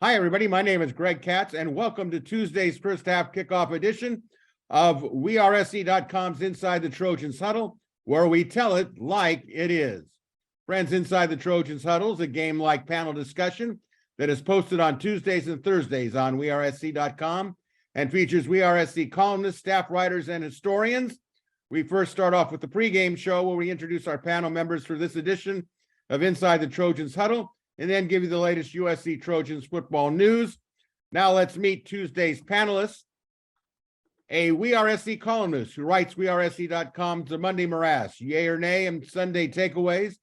Hi, everybody. My name is Greg Katz, and welcome to Tuesday's first half kickoff edition of WeAreSC.com's Inside the Trojans Huddle, where we tell it like it is. Friends, Inside the Trojans Huddle is a game-like panel discussion that is posted on Tuesdays and Thursdays on WeAreSC.com and features WeAreSC columnists, staff writers, and historians. We first start off with the pregame show where we introduce our panel members for this edition of Inside the Trojans Huddle, and then give you the latest USC Trojans football news. Now let's meet Tuesday's panelists. A WeAreSC columnist who writes WeAreSC.com's The Monday Morass, Yay or Nay, and Sunday Takeaways.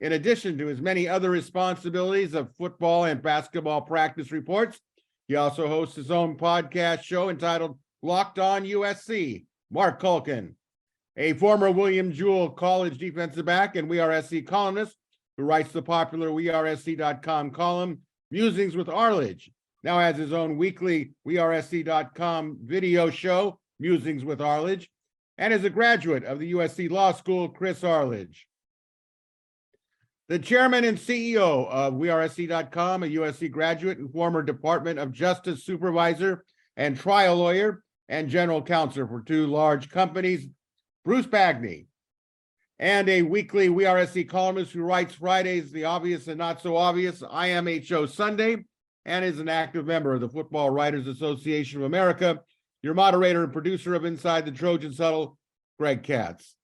In addition to his many other responsibilities of football and basketball practice reports, he also hosts his own podcast show entitled Locked On USC. Marc Kulkin, a former William Jewell College defensive back and WeAreSC columnist, who writes the popular WeAreSC.com column, Musings with Arledge, now has his own weekly WeAreSC.com video show, Musings with Arledge, and is a graduate of the USC Law School, Chris Arledge. The chairman and CEO of WeAreSC.com, a USC graduate and former Department of Justice supervisor and trial lawyer and general counsel for two large companies, Bruce Bagni. And a weekly WeAreSC columnist who writes Fridays, The Obvious and Not So Obvious, IMHO Sunday, and is an active member of the Football Writers Association of America. Your moderator and producer of Inside the Trojans Huddle, Greg Katz.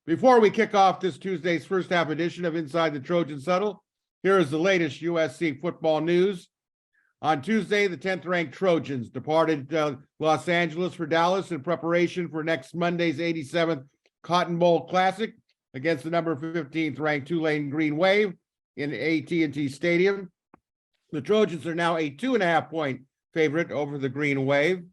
Before we kick off this Tuesday's first half edition of Inside the Trojans Huddle, here is the latest USC football news. On Tuesday, the 10th ranked Trojans departed Los Angeles for Dallas in preparation for next Monday's 87th Cotton Bowl Classic against the number 15th ranked Tulane Green Wave in AT&T Stadium. The Trojans are now a 2.5-point favorite over the Green Wave.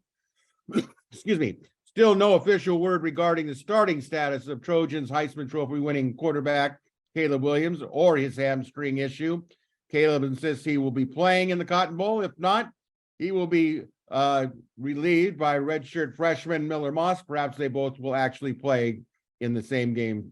Excuse me. Still no official word regarding the starting status of Trojans Heisman Trophy winning quarterback Caleb Williams or his hamstring issue. Caleb insists he will be playing in the Cotton Bowl. If not, he will be relieved by redshirt freshman Miller Moss. Perhaps they both will actually play in the same game.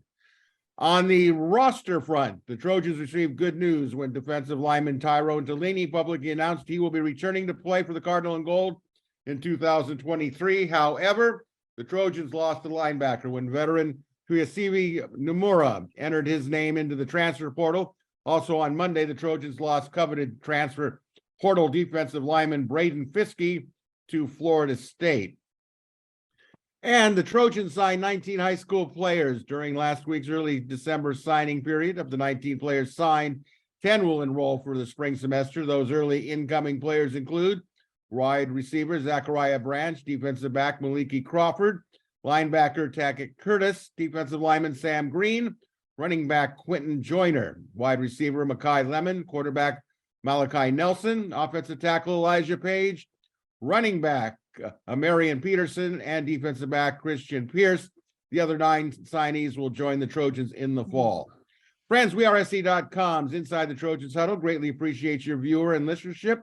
On the roster front, the Trojans received good news when defensive lineman Tyrone Delaney publicly announced he will be returning to play for the Cardinal and Gold in 2023. However, the Trojans lost a linebacker when veteran Tuyasivi Nomura entered his name into the transfer portal. Also on Monday, the Trojans lost coveted transfer portal defensive lineman Braden Fiske to Florida State. And the Trojans signed 19 high school players during last week's early December signing period. Of the 19 players signed, 10 will enroll for the spring semester. Those early incoming players include wide receiver Zachariah Branch, defensive back Maliki Crawford, linebacker Tackett Curtis, defensive lineman Sam Green, running back Quentin Joyner, wide receiver Makai Lemon, quarterback Malachi Nelson, offensive tackle Elijah Page, running back Marion Peterson, and defensive back Christian Pierce. The other 9 signees will join the Trojans in the fall. Friends, WeAreSC.com's Inside the Trojans Huddle greatly appreciates your viewer and listenership.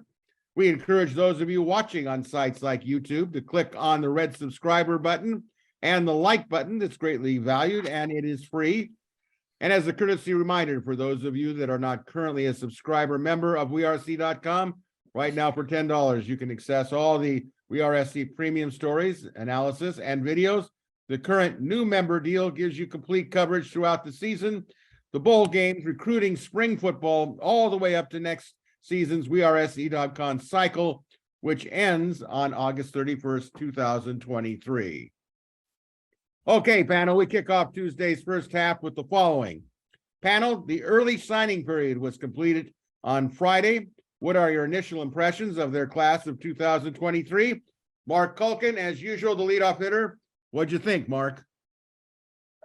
We encourage those of you watching on sites like YouTube to click on the red subscriber button and the like button. That's greatly valued, and it is free. And as a courtesy reminder for those of you that are not currently a subscriber member of WeAreSC.com, right now for $10, you can access all the WeAreSC premium stories, analysis, and videos. The current new member deal gives you complete coverage throughout the season, the bowl games, recruiting, spring football, all the way up to next season's WeAreSC.com cycle, which ends on August 31st, 2023. Okay, panel, we kick off Tuesday's first half with the following. Panel, the early signing period was completed on Friday. What are your initial impressions of their class of 2023? Marc Kulkin, as usual, the leadoff hitter. What'd you think, Marc?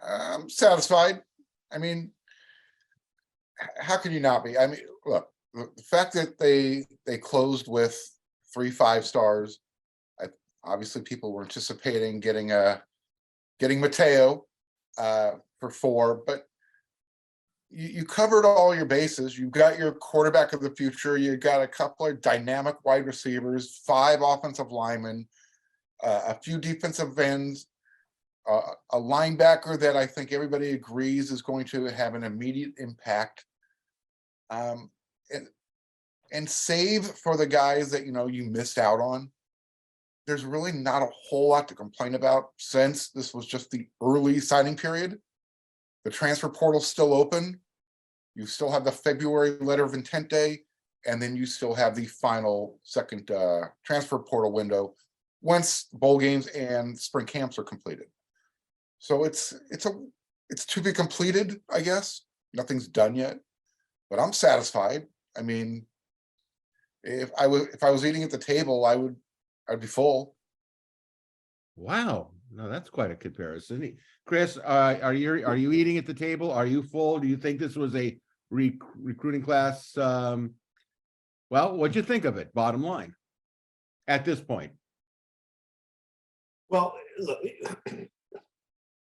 I'm satisfied. I mean, how can you not be? I mean, look, the fact that they closed with 3 5-stars, obviously people were anticipating getting Mateo for 4, but you covered all your bases. You've got your quarterback of the future. You've got a couple of dynamic wide receivers, 5 offensive linemen, a few defensive ends, a linebacker that I think everybody agrees is going to have an immediate impact. And and save for the guys that, you missed out on, there's really not a whole lot to complain about since this was just the early signing period. The transfer portal's still open. You still have the February letter of intent day, and then you still have the final second transfer portal window once bowl games and spring camps are completed. So it's to be completed, I guess. Nothing's done yet, but I'm satisfied. I mean, if I was eating at the table, I'd be full. Wow, no, that's quite a comparison. Chris, are you eating at the table? Are you full? Do you think this was a recruiting class? Well, what'd you think of it? Bottom line, at this point. Well, look,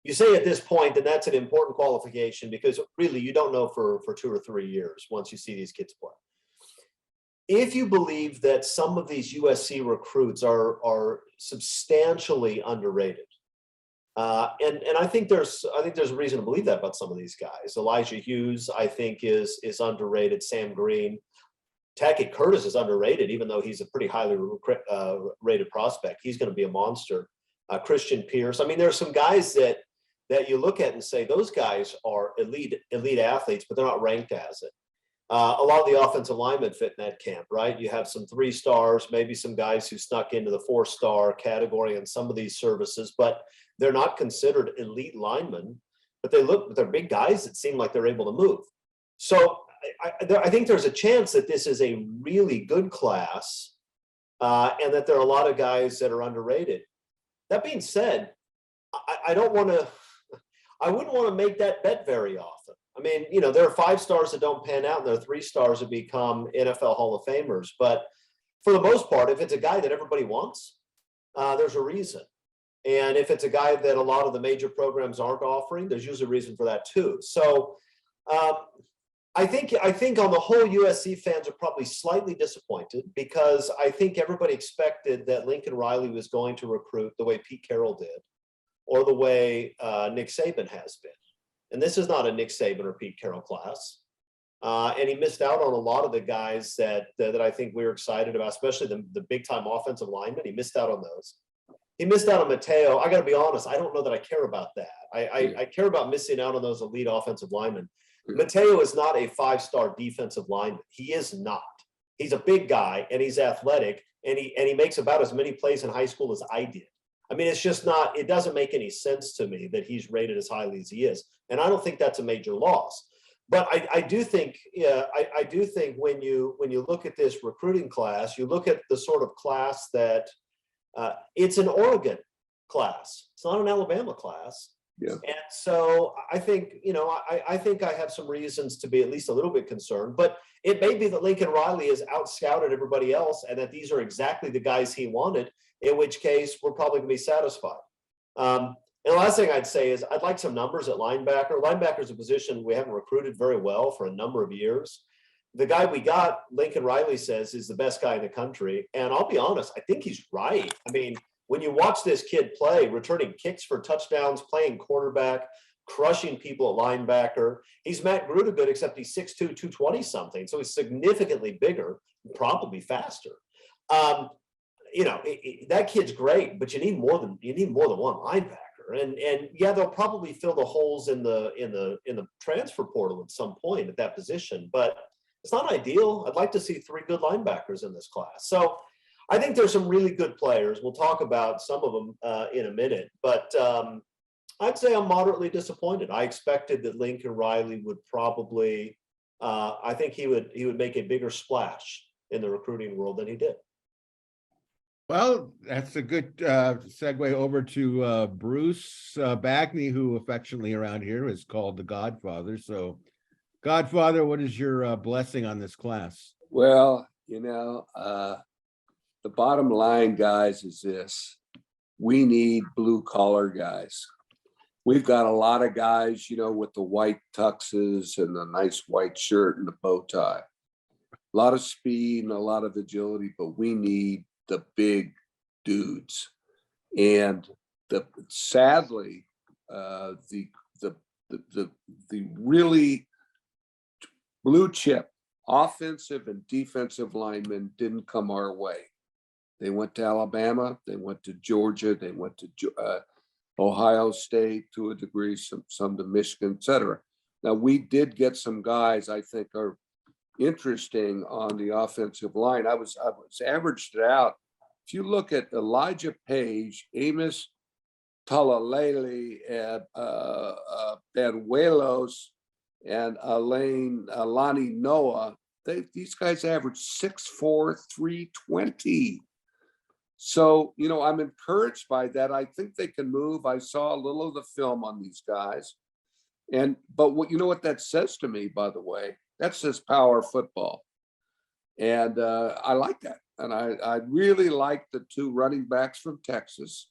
you say at this point, and that's an important qualification because really you don't know for 2 or 3 years once you see these kids play. If you believe that some of these USC recruits are substantially underrated, and I think there's a reason to believe that about some of these guys. Elijah Hughes, I think, is underrated. Sam Green, Tackett Curtis is underrated, even though he's a pretty highly rated prospect. He's going to be a monster. Christian Pierce. I mean, there's some guys that you look at and say those guys are elite athletes, but they're not ranked as it. A lot of the offensive linemen fit in that camp, right? You have some 3 stars, maybe some guys who snuck into the 4-star category in some of these services, but they're not considered elite linemen. But they're big guys that seem like they're able to move. So I think there's a chance that this is a really good class, and that there are a lot of guys that are underrated. That being said, I wouldn't want to make that bet very often. I mean, there are 5 stars that don't pan out and there are 3 stars that become NFL Hall of Famers. But for the most part, if it's a guy that everybody wants, there's a reason. And if it's a guy that a lot of the major programs aren't offering, there's usually a reason for that too. So I think on the whole, USC fans are probably slightly disappointed because I think everybody expected that Lincoln Riley was going to recruit the way Pete Carroll did, or the way Nick Saban has been. And this is not a Nick Saban or Pete Carroll class. And he missed out on a lot of the guys that I think we were excited about, especially the big-time offensive linemen. He missed out on those. He missed out on Mateo. I got to be honest, I don't know that I care about that. I care about missing out on those elite offensive linemen. Mateo is not a 5-star defensive lineman. He is not. He's a big guy and he's athletic and he makes about as many plays in high school as I did. I mean, it's just not, it doesn't make any sense to me that he's rated as highly as he is. And I don't think that's a major loss. But I do think, I do think when you look at this recruiting class, you look at the sort of class that it's an Oregon class. It's not an Alabama class. Yeah. And so I think, I think I have some reasons to be at least a little bit concerned, but it may be that Lincoln Riley has outscouted everybody else and that these are exactly the guys he wanted, in which case we're probably gonna be satisfied. And the last thing I'd say is I'd like some numbers at linebacker. Linebacker is a position we haven't recruited very well for a number of years. The guy we got, Lincoln Riley says, is the best guy in the country. And I'll be honest, I think he's right. I mean, when you watch this kid play, returning kicks for touchdowns, playing quarterback, crushing people at linebacker, he's Matt Gruda good, except he's 6'2", 220 something. So he's significantly bigger, probably faster. That kid's great, but you need more than one linebacker. And yeah, they'll probably fill the holes in the transfer portal at some point at that position, but it's not ideal. I'd like to see 3 good linebackers in this class. So I think there's some really good players. We'll talk about some of them in a minute, but I'd say I'm moderately disappointed. I expected that Lincoln Riley would probably, I think he would make a bigger splash in the recruiting world than he did. Well, that's a good segue over to Bruce Bagni, who affectionately around here is called the Godfather. So, Godfather, what is your blessing on this class? Well, the bottom line, guys, is this. We need blue collar guys. We've got a lot of guys, with the white tuxes and the nice white shirt and the bow tie. A lot of speed and a lot of agility, but we need the big dudes. And sadly, the really blue chip offensive and defensive linemen didn't come our way. They went to Alabama, they went to Georgia, they went to Ohio State to a degree, some to Michigan, et cetera. Now, we did get some guys I think are interesting on the offensive line. I was averaged it out. If you look at Elijah Page, Amos Talalele, Benuelos, and Alani Noah, these guys average 6'4", 320. So, you know, I'm encouraged by that. I think they can move. I saw a little of the film on these guys. But what, you know what that says to me, by the way? That says power football. And I like that. And I really like the two running backs from Texas.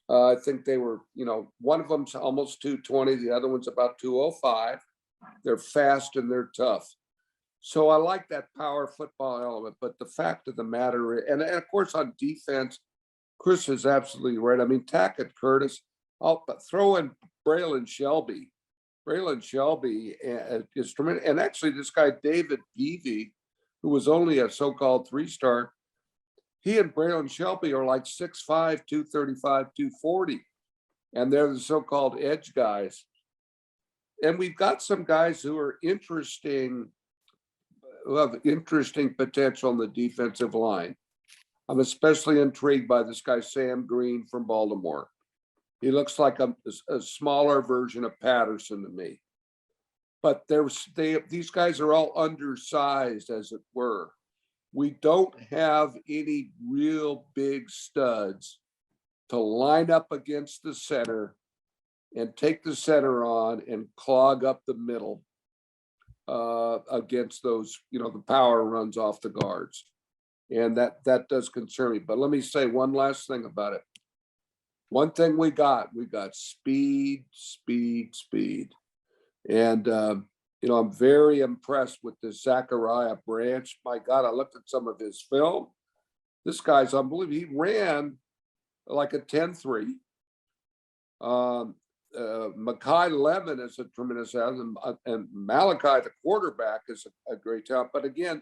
I think they were, you know, one of them's almost 220, the other one's about 205. They're fast and they're tough. So I like that power football element, but the fact of the matter, and of course on defense, Chris is absolutely right. I mean, Tackett Curtis, I'll throw in Braylon Shelby. Braylon Shelby is tremendous. And actually this guy, David Peavy, who was only a so-called 3-star, he and Braylon Shelby are like 6'5", 235, 240. And they're the so-called edge guys. And we've got some guys who are interesting, who have interesting potential in the defensive line. I'm especially intrigued by this guy, Sam Green from Baltimore. He looks like a smaller version of Patterson to me. But these guys are all undersized, as it were. We don't have any real big studs to line up against the center and take the center on and clog up the middle against those, you know, the power runs off the guards. And that does concern me. But let me say one last thing about it. One thing we got speed. And, you know, I'm very impressed with this Zachariah Branch. My God, I looked at some of his film. This guy's unbelievable. He ran like a 10-3. Makai Levin is a tremendous talent, and Malachi, the quarterback, is a great talent. But again,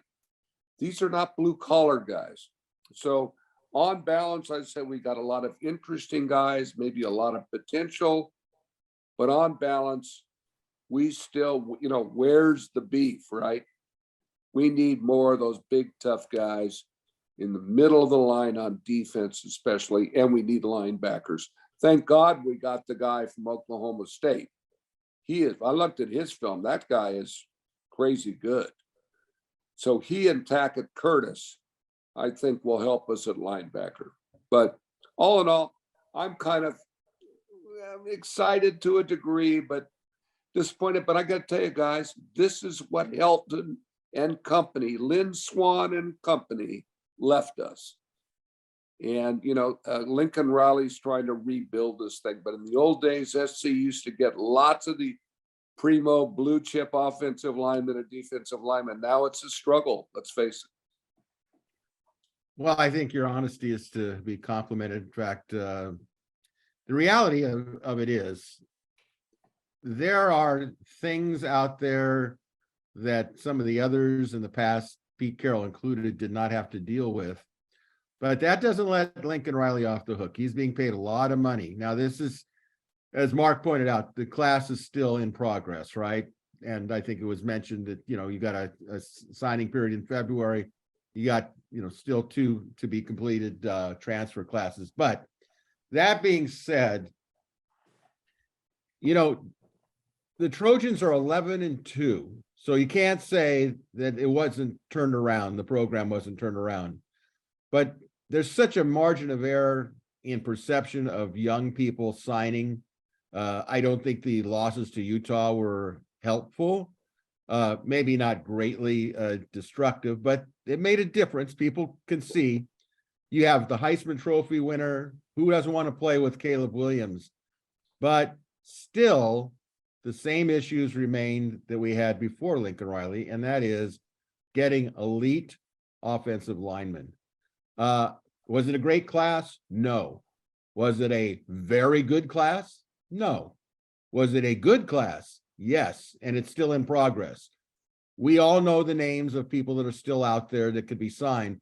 these are not blue collar guys. So on balance, I'd say we got a lot of interesting guys, maybe a lot of potential, but on balance, we still, you know, where's the beef, right? We need more of those big, tough guys in the middle of the line on defense, especially, and we need linebackers. Thank God we got the guy from Oklahoma State. I looked at his film. That guy is crazy good. So he and Tackett Curtis, I think, will help us at linebacker. But all in all, I'm kind of excited to a degree, but disappointed. But I got to tell you guys, this is what Helton and company, Lynn Swan and company, left us. And, you know, Lincoln Riley's trying to rebuild this thing. But in the old days, SC used to get lots of the primo blue chip offensive linemen and defensive linemen. Now it's a struggle, let's face it. Well, I think your honesty is to be complimented. In fact, the reality of it is there are things out there that some of the others in the past, Pete Carroll included, did not have to deal with. But that doesn't let Lincoln Riley off the hook. He's being paid a lot of money. Now, this is, as Mark pointed out, the class is still in progress, right? And I think it was mentioned that, you know, you got a signing period in February. You got, you know, still 2 to be completed transfer classes. But that being said, you know, the Trojans are 11-2. So you can't say that it wasn't turned around. The program wasn't turned around. But there's such a margin of error in perception of young people signing. I don't think the losses to Utah were helpful. Maybe not greatly destructive, but it made a difference. People can see. You have the Heisman Trophy winner. Who doesn't want to play with Caleb Williams? But still, the same issues remain that we had before Lincoln Riley, and that is getting elite offensive linemen. Was it a great class? No. Was it a very good class? No. Was it a good class? Yes. And it's still in progress. We all know the names of people that are still out there that could be signed,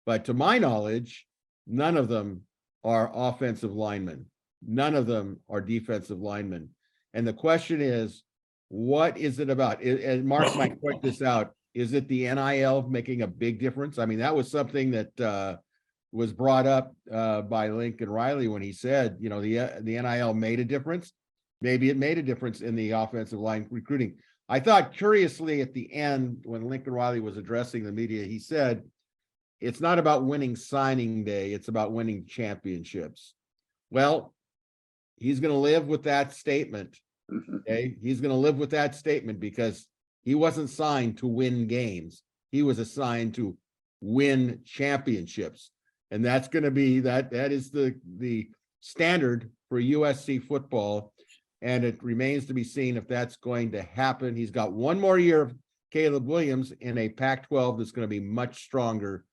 but to my knowledge, none of them are offensive linemen. None of them are defensive linemen. And the question is, what is it about? And Mark might point this out. Is it the NIL making a big difference? I mean, that was something that was brought up by Lincoln Riley when he said, you know, the NIL made a difference. Maybe it made a difference in the offensive line recruiting. I thought curiously at the end, when Lincoln Riley was addressing the media, he said, it's not about winning signing day, it's about winning championships. Well, he's going to live with that statement. Okay. He's going to live with that statement because he wasn't signed to win games. He was assigned to win championships. And that's going to be that is the standard for USC football. And it remains to be seen if that's going to happen. He's got one more year of Caleb Williams in a Pac-12 that's going to be much stronger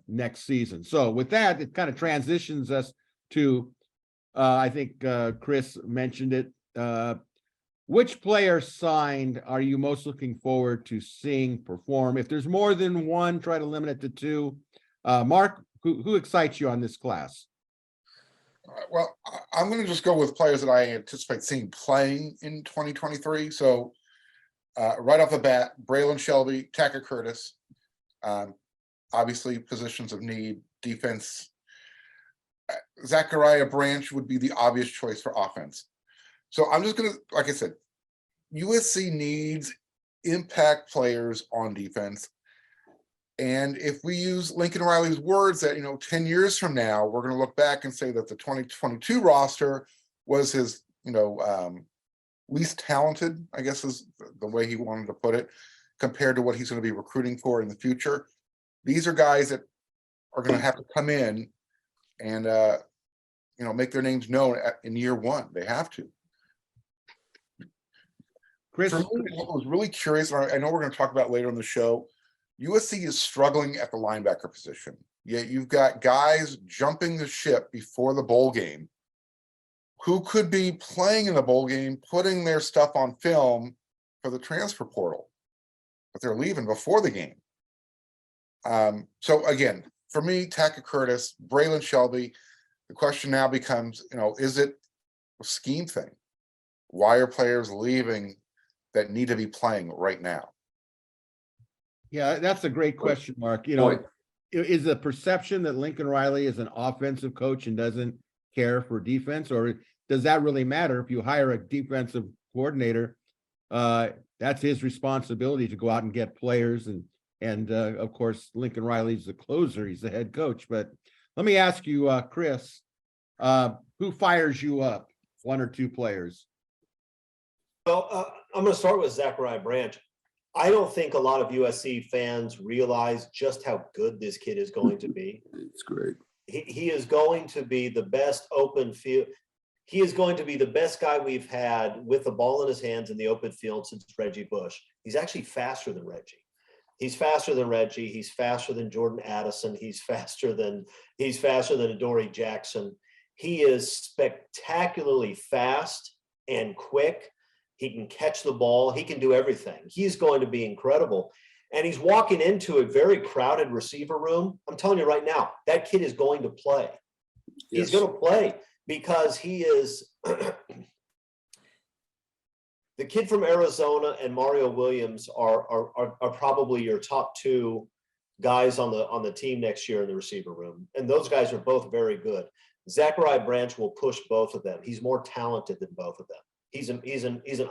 next season. So with that, it kind of transitions us to, I think Chris mentioned it. Which player signed are you most looking forward to seeing perform? If there's more than one, try to limit it to two. Mark, who excites you on this class? Well, I'm going to just go with players that I anticipate seeing playing in 2023. So right off the bat, Braylon Shelby, Tackett Curtis, obviously positions of need, defense. Zachariah Branch would be the obvious choice for offense. So I'm just going to, like I said, USC needs impact players on defense. And if we use Lincoln Riley's words that, 10 years from now, we're going to look back and say that the 2022 roster was his, least talented, I guess is the way he wanted to put it, compared to what he's going to be recruiting for in the future. These are guys that are going to have to come in and, make their names known in year one. They have to. Chris, For me, what was really curious, and I know we're going to talk about later in the show, USC is struggling at the linebacker position. Yet you've got guys jumping the ship before the bowl game who could be playing in the bowl game, putting their stuff on film for the transfer portal, but they're leaving before the game. So again, for me, Tackett Curtis, Braylon Shelby, the question now becomes, is it a scheme thing? Why are players leaving that need to be playing right now? yeah, that's a great question, Mark. Is the perception that Lincoln Riley is an offensive coach and doesn't care for defense, or does that really matter? If you hire a defensive coordinator, that's his responsibility to go out and get players. And of course, Lincoln Riley's the closer, he's the head coach. But let me ask you, Chris, who fires you up, one or two players? Well, I'm going to start with Zachariah Branch. I don't think a lot of USC fans realize just how good this kid is going to be. It's great. He is going to be the best open field. He is going to be the best guy we've had with the ball in his hands in the open field since Reggie Bush. He's actually faster than Reggie. He's faster than Reggie. He's faster than Jordan Addison. He's faster than Adoree Jackson. He is spectacularly fast and quick. He can catch the ball. He can do everything. He's going to be incredible. And he's walking into a very crowded receiver room. I'm telling you right now, that kid is going to play. Yes. He's going to play because he is the kid from Arizona and Mario Williams are probably your top two guys on the team next year in the receiver room. And those guys are both very good. Zachariah Branch will push both of them. He's more talented than both of them. He's an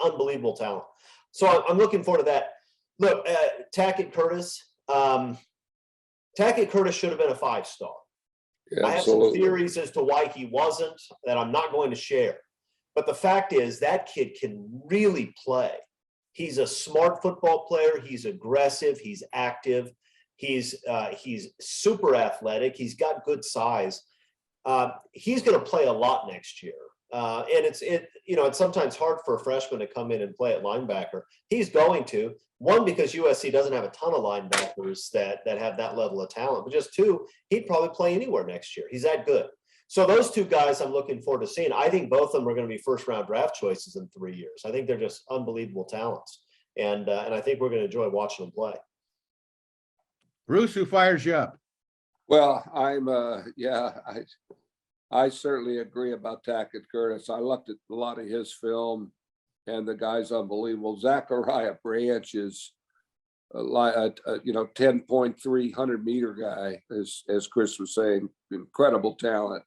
unbelievable talent. So I'm looking forward to that. Look, Tackett Curtis. Tackett Curtis should have been a 5-star. Yeah, I have some theories as to why he wasn't that I'm not going to share. But the fact is that kid can really play. He's a smart football player. He's aggressive. He's active. He's super athletic. He's got good size. He's going to play a lot next year. And it's sometimes hard for a freshman to come in and play at linebacker. He's going to, one, because USC doesn't have a ton of linebackers that have that level of talent, but just two, he'd probably play anywhere next year. He's that good. So those two guys I'm looking forward to seeing. I think both of them are going to be first-round draft choices in 3 years. I think they're just unbelievable talents. and I think we're going to enjoy watching them play. Bruce, who fires you up? Well, I certainly agree about Tackett Curtis. I looked at a lot of his film, and the guy's unbelievable. Zachariah Branch is a 10.3 100-meter guy, as Chris was saying, incredible talent.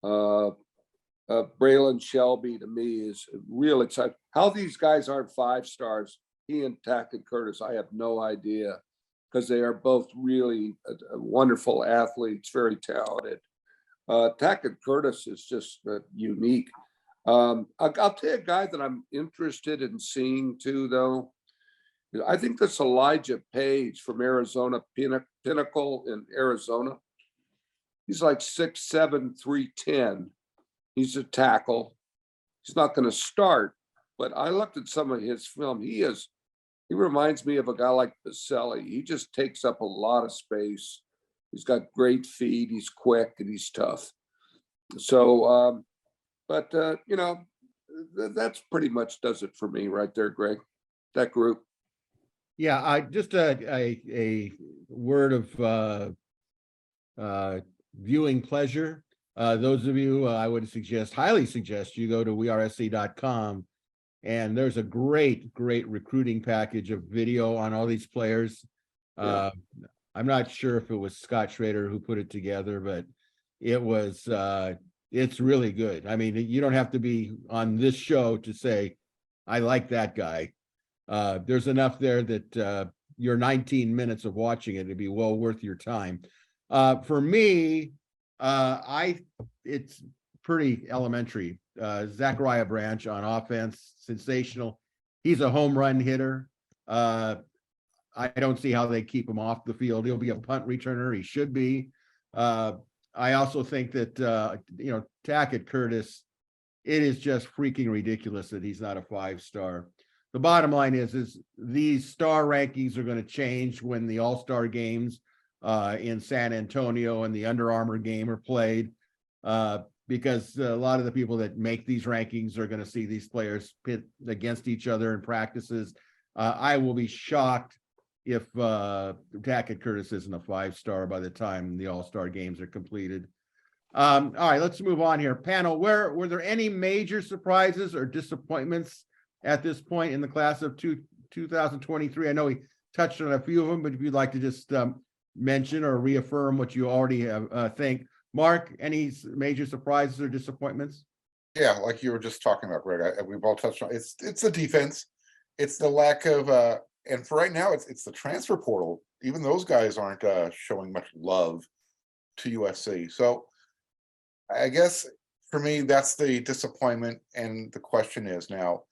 Braylon Shelby to me is real exciting. How these guys aren't 5 stars, he and Tackett Curtis, I have no idea, because they are both really wonderful athletes, very talented. Tackett Curtis is just unique. I'll tell you a guy that I'm interested in seeing too, though. I think this Elijah Page from Arizona, Pinnacle in Arizona. He's like 6'7", 310. He's a tackle. He's not going to start, but I looked at some of his film. He reminds me of a guy like Baselli. He just takes up a lot of space. He's got great feet. He's quick and he's tough. So, that's pretty much does it for me right there, Greg. That group. Yeah, I just a word of viewing pleasure. Those of you, I would highly suggest you go to WeAreSC.com, and there's a great recruiting package of video on all these players. Yeah. I'm not sure if it was Scott Schrader who put it together, but it was it's really good. I mean, you don't have to be on this show to say, I like that guy. There's enough there that your 19 minutes of watching it would be well worth your time. For me, it's pretty elementary. Zachariah Branch on offense, sensational. He's a home run hitter. I don't see how they keep him off the field. He'll be a punt returner. He should be. I also think that, Tackett Curtis, it is just freaking ridiculous that he's not a 5-star. The bottom line is these star rankings are going to change when the all-star games in San Antonio and the Under Armour game are played, because a lot of the people that make these rankings are going to see these players pit against each other in practices. I will be shocked if Tackett Curtis isn't a 5-star by the time the all-star games are completed. All right, let's move on here. Panel, were there any major surprises or disappointments at this point in the class of 2023? I know we touched on a few of them, but if you'd like to just mention or reaffirm what you already think. Mark, any major surprises or disappointments? Yeah, like you were just talking about, Greg. We've all touched on it's the defense. It's the lack of and for right now, it's the transfer portal. Even those guys aren't showing much love to USC. So I guess for me, that's the disappointment. And the question is now,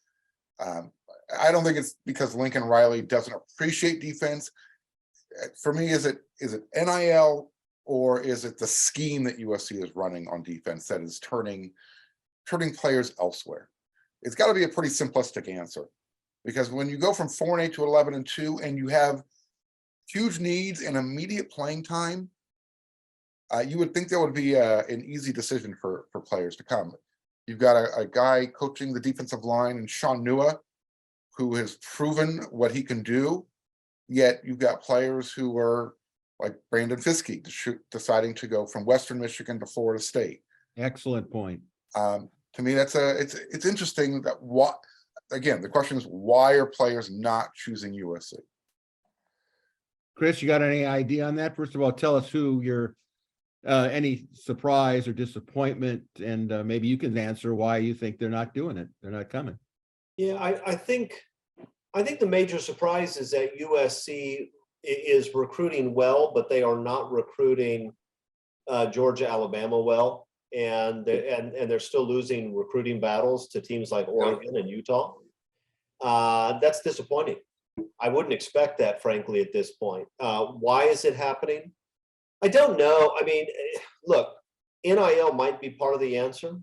I don't think it's because Lincoln Riley doesn't appreciate defense. For me, is it NIL, or is it the scheme that USC is running on defense that is turning players elsewhere? It's got to be a pretty simplistic answer, because when you go from 4-8 to 11-2 and you have huge needs and immediate playing time, you would think that would be an easy decision for players to come. You've got a guy coaching the defensive line in Sean Nua, who has proven what he can do. Yet you've got players who are like Brandon Fiske deciding to go from Western Michigan to Florida State. Excellent point. To me, it's interesting that again, the question is, why are players not choosing USC? Chris, you got any idea on that? First of all, tell us who your any surprise or disappointment, and maybe you can answer why you think they're not doing it. They're not coming. Yeah, I think the major surprise is that USC is recruiting well, but they are not recruiting Georgia, Alabama well, and they're still losing recruiting battles to teams like Oregon and Utah. That's disappointing. I wouldn't expect that, frankly, at this point. Why is it happening? I don't know. I mean, look, NIL might be part of the answer.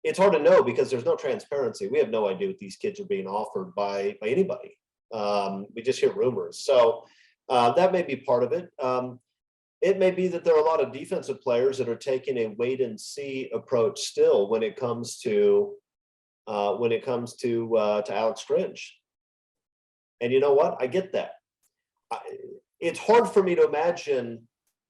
It's hard to know because there's no transparency. We have no idea what these kids are being offered by anybody. We just hear rumors. So that may be part of it. It may be that there are a lot of defensive players that are taking a wait and see approach still when it comes to Alex Grinch. And you know what? I get that. It's hard for me to imagine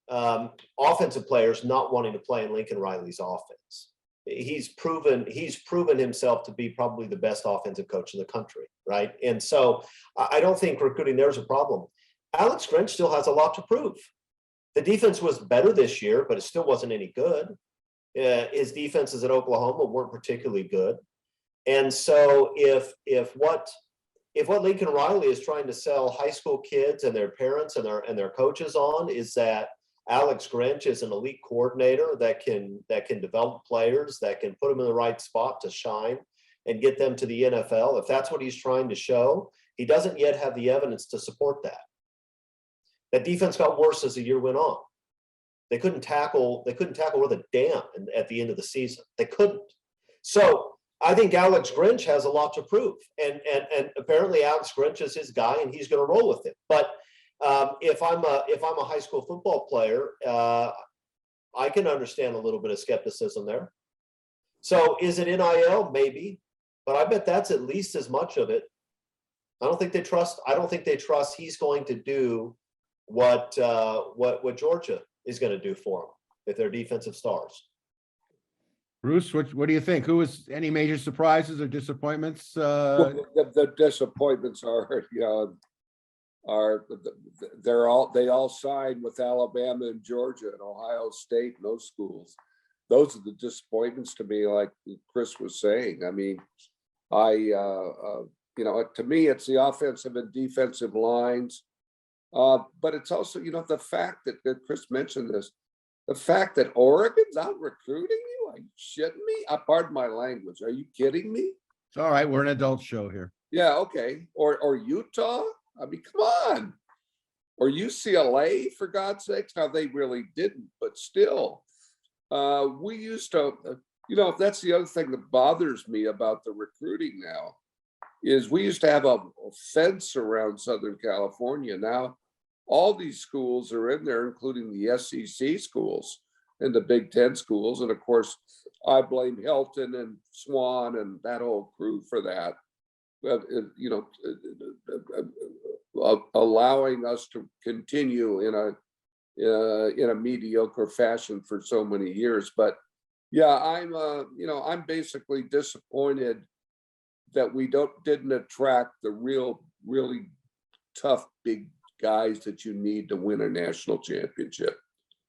offensive players not wanting to play in Lincoln Riley's offense. He's proven himself to be probably the best offensive coach in the country, right? And so I don't think recruiting there's a problem. Alex Grinch still has a lot to prove. The defense was better this year, but it still wasn't any good. His defenses at Oklahoma weren't particularly good. And so if what Lincoln Riley is trying to sell high school kids and their parents and their coaches on is that Alex Grinch is an elite coordinator that can develop players, that can put them in the right spot to shine and get them to the NFL. If that's what he's trying to show, he doesn't yet have the evidence to support that. That defense got worse as the year went on. They couldn't tackle worth a damn at the end of the season. They couldn't. So I think Alex Grinch has a lot to prove, and apparently Alex Grinch is his guy, and he's going to roll with it. But if I'm a high school football player, I can understand a little bit of skepticism there. So is it NIL? Maybe, but I bet that's at least as much of it. I don't think they trust he's going to do what Georgia is going to do for them with their defensive stars. Bruce, what do you think? Who was any major surprises or disappointments? Well, the disappointments are, they all signed with Alabama and Georgia and Ohio State and those schools. Those are the disappointments to me, like Chris was saying. I mean, to me, it's the offensive and defensive lines. But it's also, the fact that Chris mentioned this, the fact that Oregon's out recruiting you. Are you shitting me? Pardon my language. Are you kidding me? It's all right. We're an adult show here. Yeah, okay. Or Utah. I mean, come on. Or UCLA, for God's sakes. Now, they really didn't, but still. We used to, that's the other thing that bothers me about the recruiting now, is we used to have a fence around Southern California. Now, all these schools are in there, including the SEC schools and the Big Ten schools. And of course, I blame Hilton and Swan and that whole crew for that. Allowing us to continue in a mediocre fashion for so many years. But yeah, I'm basically disappointed that we didn't attract the really tough big guys that you need to win a national championship.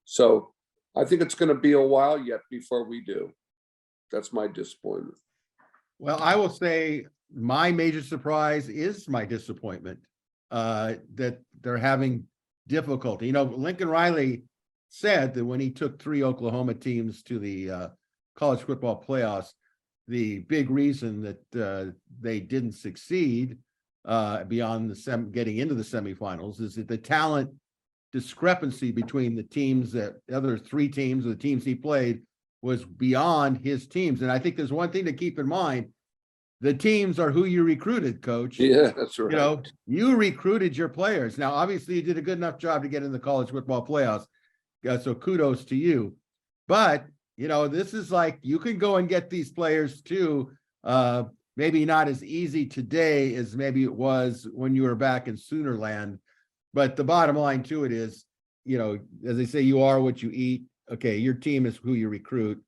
So I think it's going to be a while yet before we do. That's my disappointment. Well, I will say my major surprise is my disappointment that they're having difficulty. Lincoln Riley said that when he took 3 Oklahoma teams to the college football playoffs, the big reason that they didn't succeed beyond getting into the semifinals is that the talent discrepancy between the other 3 teams, or the teams he played, was beyond his teams. And I think there's one thing to keep in mind. The teams are who you recruited, Coach. Yeah, that's right. You recruited your players. Now, obviously, you did a good enough job to get in the college football playoffs. So kudos to you. But, this is like, you can go and get these players too. Maybe not as easy today as maybe it was when you were back in Soonerland. But the bottom line to it is, as they say, you are what you eat. Okay, your team is who you recruit.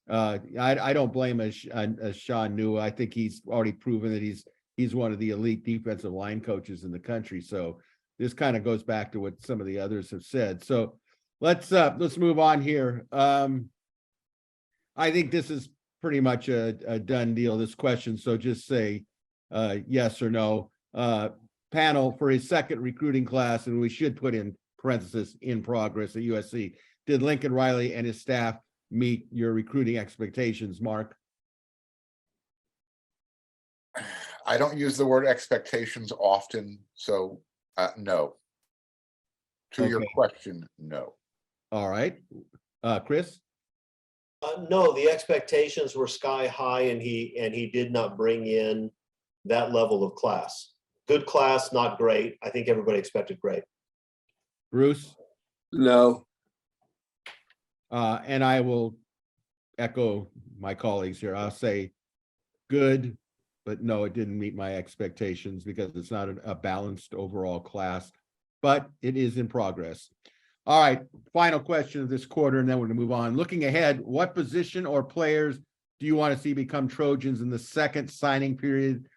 I don't blame Sean New. I think he's already proven that he's one of the elite defensive line coaches in the country. So this kind of goes back to what some of the others have said. So let's move on here. I think this is pretty much a done deal, this question. So just say yes or no. Panel, for his second recruiting class, and we should put in parenthesis, in progress at USC. Did Lincoln Riley and his staff meet your recruiting expectations, Mark? I don't use the word expectations often, so no. To your question, no. All right. Chris? No, the expectations were sky high, and he did not bring in that level of class. Good class, not great. I think everybody expected great. Bruce? No. And I will echo my colleagues here. I'll say good, but no, it didn't meet my expectations because it's not a balanced overall class, but it is in progress. All right, final question of this quarter, and then we're gonna move on. Looking ahead, what position or players do you want to see become Trojans in the second signing period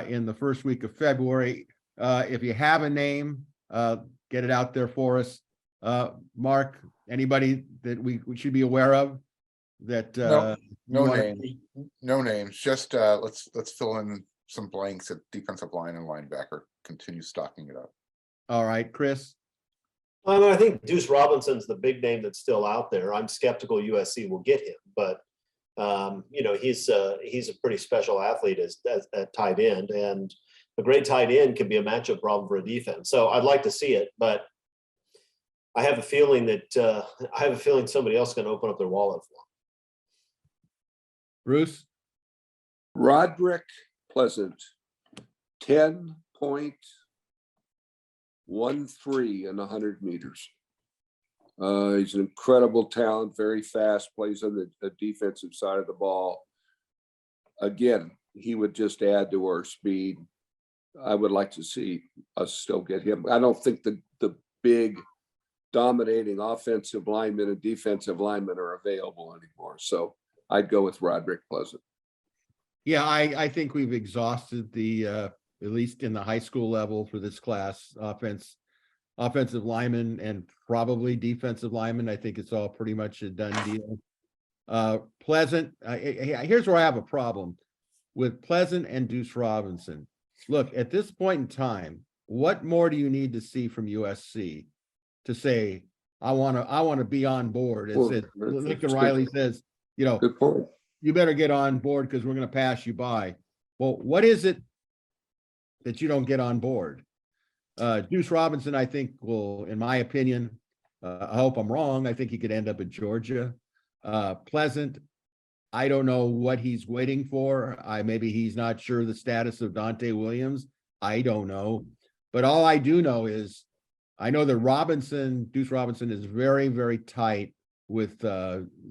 in the first week of February? If you have a name, get it out there for us. Mark, anybody that we should be aware of that No you wanna names. see? No names, just let's fill in some blanks at defensive line and linebacker. Continue stocking it up. All right, Chris. I think Deuce Robinson's the big name that's still out there. I'm skeptical USC will get him, but you know, he's a pretty special athlete as at tight end, and a great tight end can be a matchup problem for a defense. So I'd like to see it, but I have a feeling that somebody else is going to open up their wallet for him. Bruce. Roderick Pleasant, 10.13 in 100 meters. He's an incredible talent, very fast, plays on the defensive side of the ball. Again, he would just add to our speed. I would like to see us still get him. I don't think the big dominating offensive linemen and defensive linemen are available anymore. So I'd go with Roderick Pleasant. Yeah, I think we've exhausted the at least in the high school level for this class, offensive linemen and probably defensive linemen. I think it's all pretty much a done deal. Pleasant, here's where I have a problem with Pleasant and Deuce Robinson. Look, at this point in time, what more do you need to see from USC to say, I want to be on board? As Lincoln Riley says, you know, Good point. you better get on board because we're going to pass you by. Well, what is it that you don't get on board? Deuce Robinson, I think, will, in my opinion, I hope I'm wrong, I think he could end up at Georgia. Pleasant, I don't know what he's waiting for. Maybe he's not sure the status of Dante Williams. I don't know. But all I do know is I know that Deuce Robinson is very, very tight with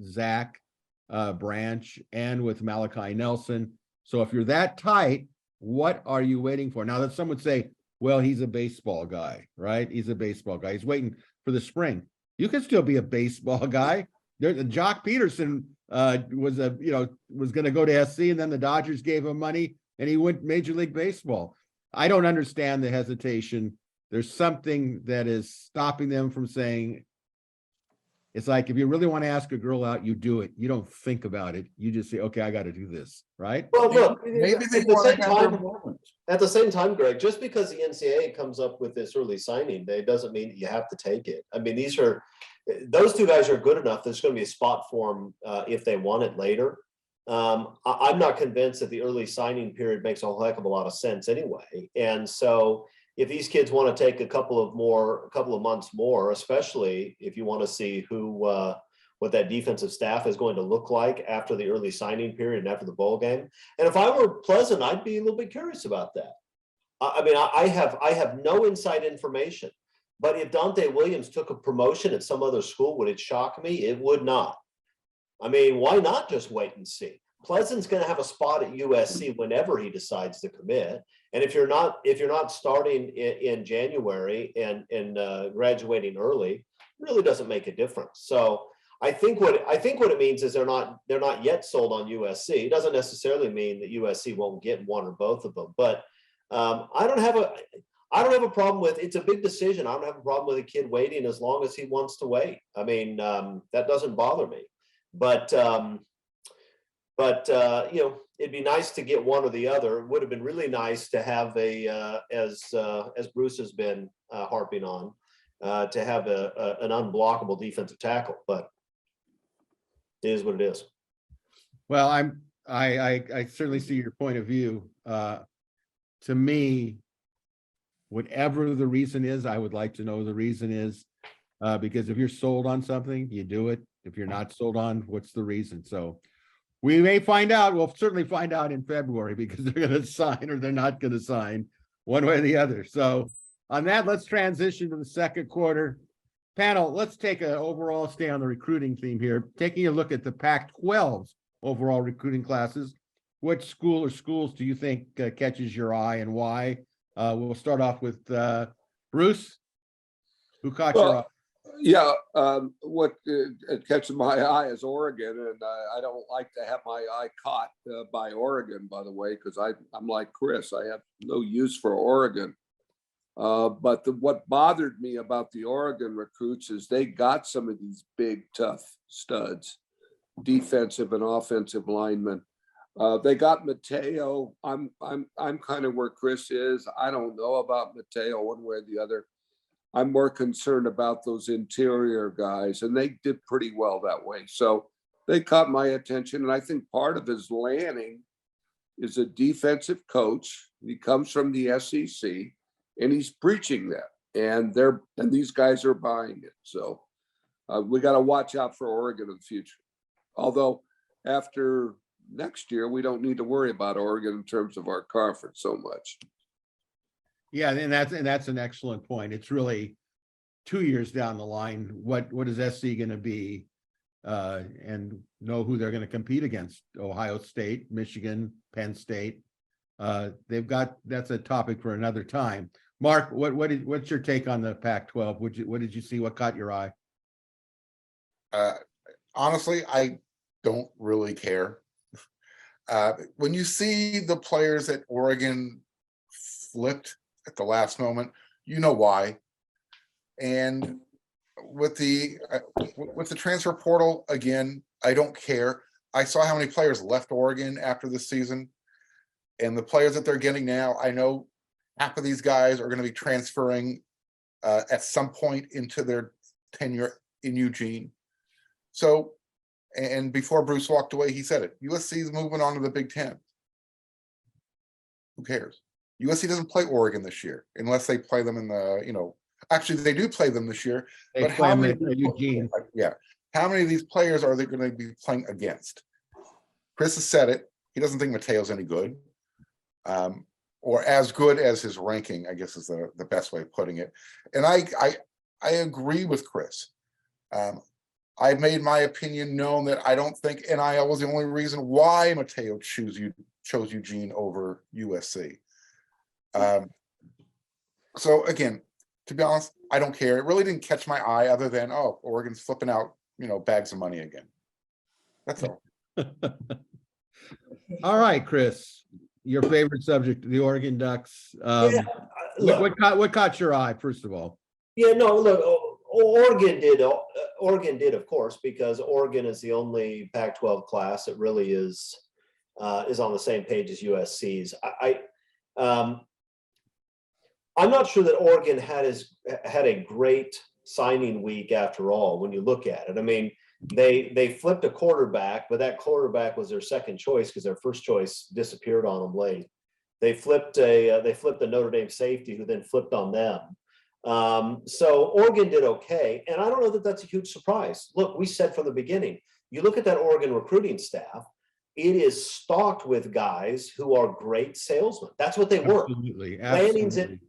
Zach Branch and with Malachi Nelson. So if you're that tight, what are you waiting for? Now that some would say, well, he's a baseball guy, right? He's a baseball guy. He's waiting for the spring. You can still be a baseball guy. Jock Peterson was going to go to SC, and then the Dodgers gave him money and he went Major League Baseball. I don't understand the hesitation. There's something that is stopping them from saying, it's like, if you really want to ask a girl out, you do it. You don't think about it. You just say, okay, I got to do this, right? Well, look, Maybe they at the want same to have their time, moments. at the same time, Greg, just because the NCAA comes up with this early signing day doesn't mean that you have to take it. I mean, those two guys are good enough. There's going to be a spot for them if they want it later. I'm not convinced that the early signing period makes a whole heck of a lot of sense anyway. And so if these kids want to take a couple of months more, especially if you want to see what that defensive staff is going to look like after the early signing period and after the bowl game. And if I were Pleasant, I'd be a little bit curious about that. I mean, I have no inside information, but if Dante Williams took a promotion at some other school, would it shock me? It would not. I mean, why not just wait and see? Pleasant's going to have a spot at USC whenever he decides to commit. And if you're not starting in January and graduating early, it really doesn't make a difference. So I think what it means is they're not yet sold on USC. It doesn't necessarily mean that USC won't get one or both of them. But I don't have a problem with, it's a big decision. I don't have a problem with a kid waiting as long as he wants to wait. I mean, that doesn't bother me. But you know, it'd be nice to get one or the other. It would have been really nice to have as Bruce has been harping on, to have an unblockable defensive tackle. But it is what it is. Well, I certainly see your point of view. To me, whatever the reason is, I would like to know the reason is, because if you're sold on something, you do it. If you're not sold on, what's the reason? So we may find out. We'll certainly find out in February because they're going to sign or they're not going to sign, one way or the other. So on that, let's transition to the second quarter. Panel, let's take an overall stay on the recruiting theme here, taking a look at the Pac-12's overall recruiting classes. Which school or schools do you think catches your eye and why? We'll start off with Bruce. Who caught your eye? Yeah, what catches my eye is Oregon, and I don't like to have my eye caught by Oregon, by the way, because I'm like Chris. I have no use for Oregon. But what bothered me about the Oregon recruits is they got some of these big, tough studs, defensive and offensive linemen. They got Mateo. I'm kind of where Chris is. I don't know about Mateo one way or the other. I'm more concerned about those interior guys, and they did pretty well that way. So they caught my attention, and I think part of his Lanning is a defensive coach. He comes from the SEC, and he's preaching that, and these guys are buying it. So we got to watch out for Oregon in the future. Although after next year, we don't need to worry about Oregon in terms of our conference so much. Yeah, and that's an excellent point. It's really 2 years down the line. What is SC going to be, and know who they're going to compete against? Ohio State, Michigan, Penn State. That's a topic for another time. Mark, what's your take on the Pac-12? What did you see? What caught your eye? Honestly, I don't really care. When you see the players that Oregon flipped at the last moment, you know why. And with the transfer portal, again, I don't care. I saw how many players left Oregon after this season, and the players that they're getting now, I know half of these guys are going to be transferring at some point into their tenure in Eugene. So, and before Bruce walked away, he said it. USC is moving on to the Big Ten. Who cares? USC doesn't play Oregon this year unless they play them in the, actually they do play them this year. They but play how them many? at Eugene. Yeah. How many of these players are they going to be playing against? Chris has said it. He doesn't think Mateo's any good. Or as good as his ranking, I guess is the best way of putting it. And I agree with Chris. I've made my opinion known that I don't think NIL was the only reason why Mateo chose Eugene over USC. So again, to be honest, I don't care. It really didn't catch my eye other than, oh, Oregon's flipping out, bags of money again. That's all. All right, Chris, your favorite subject, the Oregon Ducks. Look, What caught your eye, first of all? yeah, no, look, Oregon did, of course, because Oregon is the only Pac-12 class that really is on the same page as USC's. I'm not sure that Oregon had a great signing week after all, when you look at it. I mean, they flipped a quarterback, but that quarterback was their second choice because their first choice disappeared on them late. They flipped a Notre Dame safety who then flipped on them. So Oregon did okay, and I don't know that that's a huge surprise. Look, we said from the beginning, you look at that Oregon recruiting staff, it is stocked with guys who are great salesmen. That's what they were. Absolutely.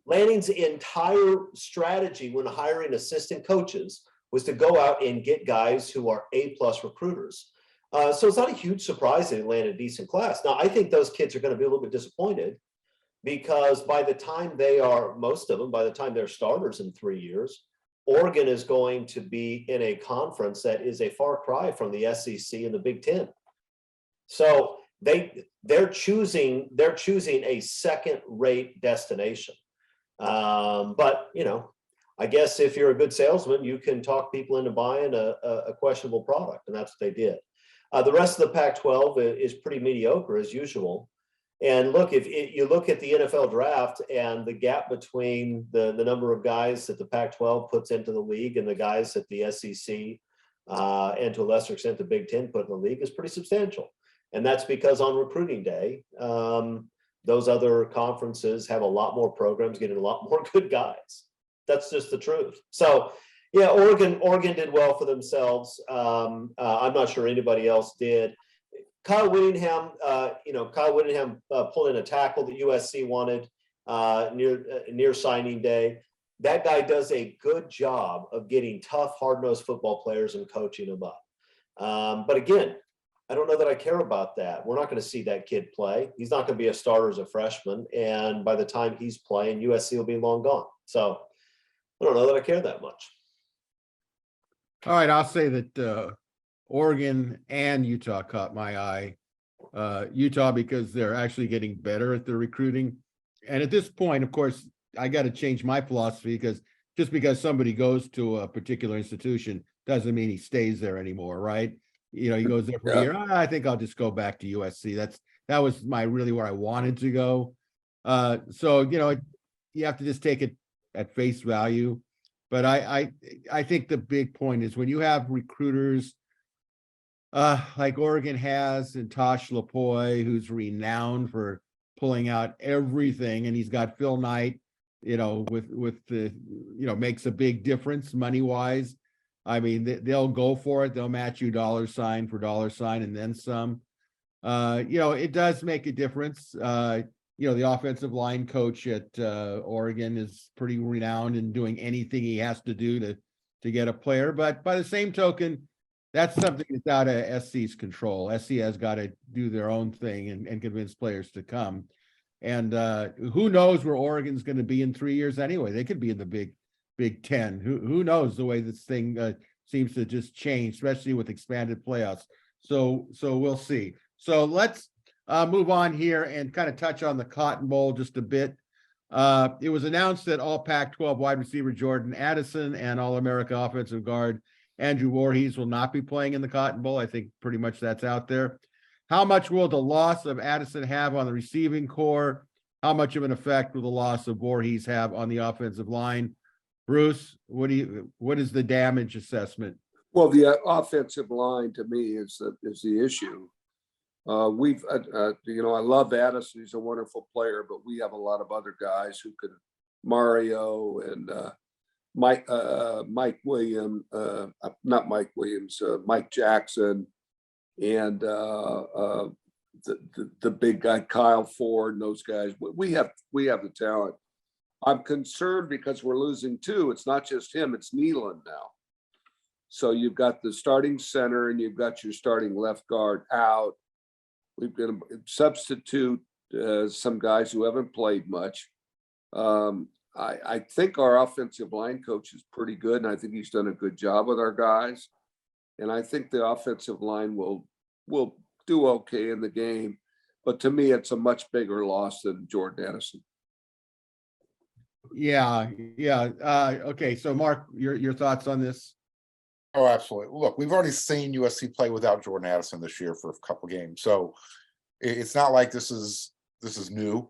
Lanning's entire strategy when hiring assistant coaches was to go out and get guys who are A+ recruiters. So it's not a huge surprise that he landed a decent class. Now, I think those kids are going to be a little bit disappointed because by the time most of them, by the time they're starters in 3 years, Oregon is going to be in a conference that is a far cry from the SEC and the Big Ten. So they're choosing a second-rate destination. But I guess if you're a good salesman, you can talk people into buying a questionable product, and that's what they did. The rest of the Pac-12 is pretty mediocre as usual. And look, if you look at the NFL draft and the gap between the number of guys that the Pac-12 puts into the league and the guys that the SEC and to a lesser extent the Big Ten put in the league is pretty substantial. And that's because on recruiting day, those other conferences have a lot more programs getting a lot more good guys. That's just the truth. So, yeah, Oregon did well for themselves. I'm not sure anybody else did. Kyle Whittingham pulled in a tackle that USC wanted near signing day. That guy does a good job of getting tough, hard-nosed football players and coaching them up. But again, I don't know that I care about that. We're not going to see that kid play. He's not going to be a starter as a freshman. And by the time he's playing, USC will be long gone. So I don't know that I care that much. All right, I'll say that Oregon and Utah caught my eye. Utah because they're actually getting better at their recruiting. And at this point, of course, I got to change my philosophy because just because somebody goes to a particular institution doesn't mean he stays there anymore, right? You know, he goes there for a year. I think I'll just go back to USC. That was really where I wanted to go. So, you know, you have to just take it at face value. But I think the big point is when you have recruiters like Oregon has, and Tosh Lapoy, who's renowned for pulling out everything, and he's got Phil Knight, you know, with the, you know, makes a big difference money wise. I mean, they'll go for it. They'll match you dollar sign for dollar sign and then some. You know, it does make a difference. You know, the offensive line coach at Oregon is pretty renowned in doing anything he has to do to get a player. But by the same token, that's something that's out of SC's control. SC has got to do their own thing and convince players to come. And who knows where Oregon's going to be in 3 years anyway? They could be in the Big Ten. Who knows the way this thing seems to just change, especially with expanded playoffs. So we'll see. So let's move on here and kind of touch on the Cotton Bowl just a bit. It was announced that all Pac-12 wide receiver Jordan Addison and All-America offensive guard Andrew Voorhees will not be playing in the Cotton Bowl. I think pretty much that's out there. How much will the loss of Addison have on the receiving core? How much of an effect will the loss of Voorhees have on the offensive line? Bruce, what is the damage assessment? Well, the offensive line to me is the issue. We've, you know, I love Addison. He's a wonderful player, but we have a lot of other guys who could, Mario and Mike Williams, not Mike Williams, Mike Jackson, and the big guy Kyle Ford and those guys. We have the talent. I'm concerned because we're losing two. It's not just him; it's Nealon now. So you've got the starting center and you've got your starting left guard out. We're going to substitute some guys who haven't played much. I think our offensive line coach is pretty good, and I think he's done a good job with our guys. And I think the offensive line will do okay in the game. But to me, it's a much bigger loss than Jordan Addison. Yeah. Okay, so Mark, your thoughts on this? Oh, absolutely. Look, we've already seen USC play without Jordan Addison this year for a couple games, so it's not like this is new.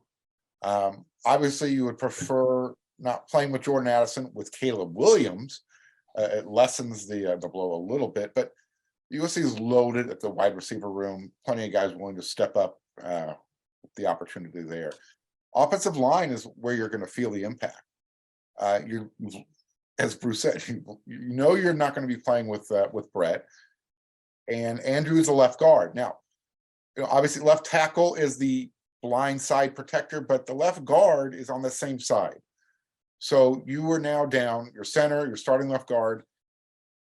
Obviously, you would prefer not playing with Jordan Addison with Caleb Williams. It lessens the blow a little bit, but USC is loaded at the wide receiver room. Plenty of guys willing to step up with the opportunity there. Offensive line is where you're going to feel the impact. As Bruce said, you know you're not going to be playing with Brett, and Andrew is a left guard. Now, you know, obviously left tackle is the blind side protector, but the left guard is on the same side. So you are now down your center, your starting left guard,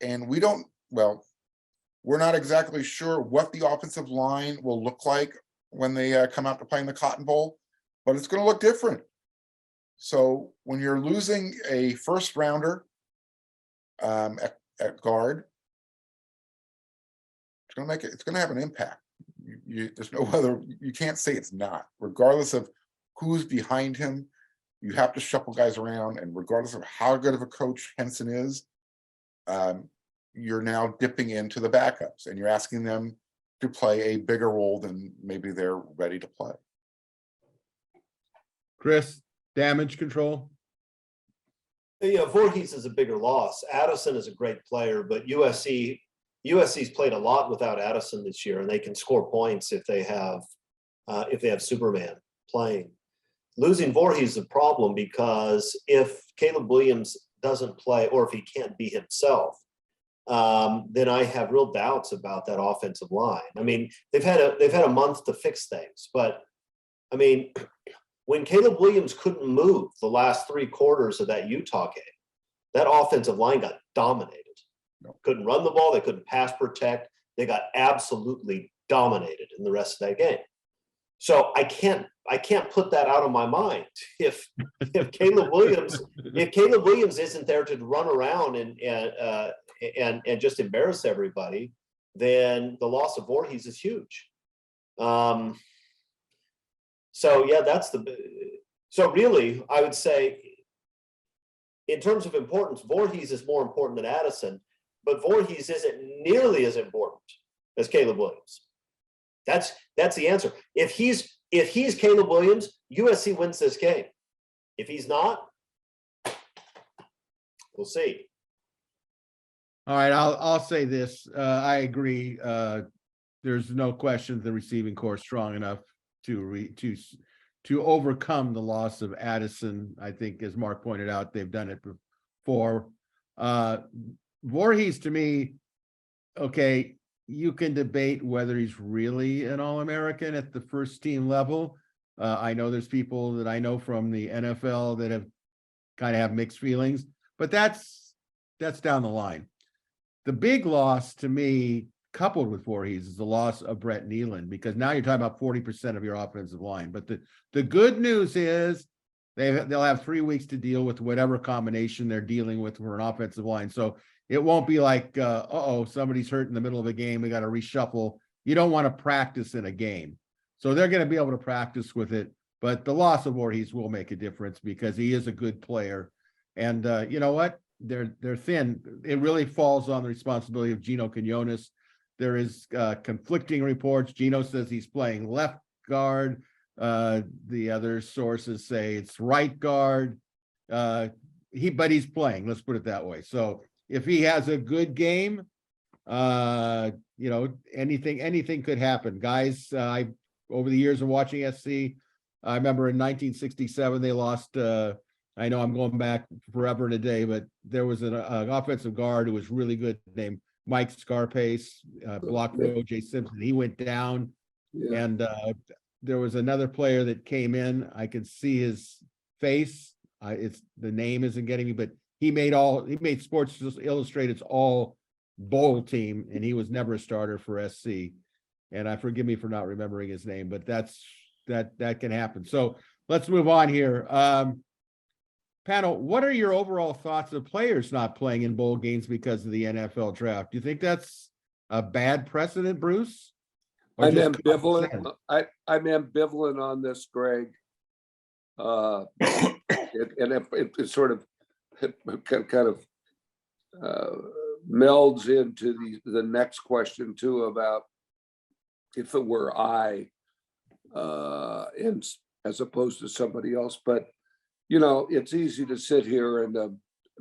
and we're not exactly sure what the offensive line will look like when they come out to play in the Cotton Bowl, but it's going to look different. So when you're losing a first rounder at guard, it's going to have an impact. There's no other, you can't say it's not. Regardless of who's behind him, you have to shuffle guys around, and regardless of how good of a coach Henson is, you're now dipping into the backups and you're asking them to play a bigger role than maybe they're ready to play. Chris, damage control? Yeah, Voorhees is a bigger loss. Addison is a great player, but USC's played a lot without Addison this year, and they can score points if they have Superman playing. Losing Voorhees is a problem because if Caleb Williams doesn't play, or if he can't be himself, then I have real doubts about that offensive line. I mean, they've had a month to fix things, but I mean, when Caleb Williams couldn't move the last 3 quarters of that Utah game, that offensive line got dominated. Couldn't run the ball. They couldn't pass protect. They got absolutely dominated in the rest of that game. So I can't put that out of my mind. If Caleb Williams isn't there to run around and just embarrass everybody, then the loss of Voorhees is huge. So yeah, so really I would say in terms of importance, Voorhees is more important than Addison, but Voorhees isn't nearly as important as Caleb Williams. That's the answer. If he's Caleb Williams, USC wins this game. If he's not, we'll see. All right, I'll say this. I agree. There's no question the receiving corps is strong enough to overcome the loss of Addison. I think, as Mark pointed out, they've done it before. Voorhees, to me, okay, you can debate whether he's really an All-American at the first team level. I know there's people that I know from the NFL that have kind of mixed feelings, but that's down the line. The big loss to me, coupled with Voorhees, is the loss of Brett Nealon, because now you're talking about 40% of your offensive line. But the good news is they'll have 3 weeks to deal with whatever combination they're dealing with for an offensive line. So it won't be like, somebody's hurt in the middle of a game, we got to reshuffle. You don't want to practice in a game. So they're going to be able to practice with it. But the loss of Voorhees will make a difference because he is a good player. And you know what? They're thin. It really falls on the responsibility of Gino Quinones. There is conflicting reports. Gino says he's playing left guard. The other sources say it's right guard. But he's playing, let's put it that way. So if he has a good game, anything could happen. Guys, over the years of watching SC, I remember in 1967, they lost, I know I'm going back forever and a day, but there was an offensive guard who was really good named Mike Scarpace, blocked O.J. Simpson. He went down, and there was another player that came in. I could see his face. The name isn't getting me, but he made Sports Illustrated's all bowl team, and he was never a starter for SC. And forgive me for not remembering his name, but that can happen. So let's move on here. Panel, what are your overall thoughts of players not playing in bowl games because of the NFL draft? Do you think that's a bad precedent, Bruce? I'm ambivalent. I'm ambivalent on this, Greg. It sort of kind of melds into the next question too, about if it were I, and as opposed to somebody else. But it's easy to sit here and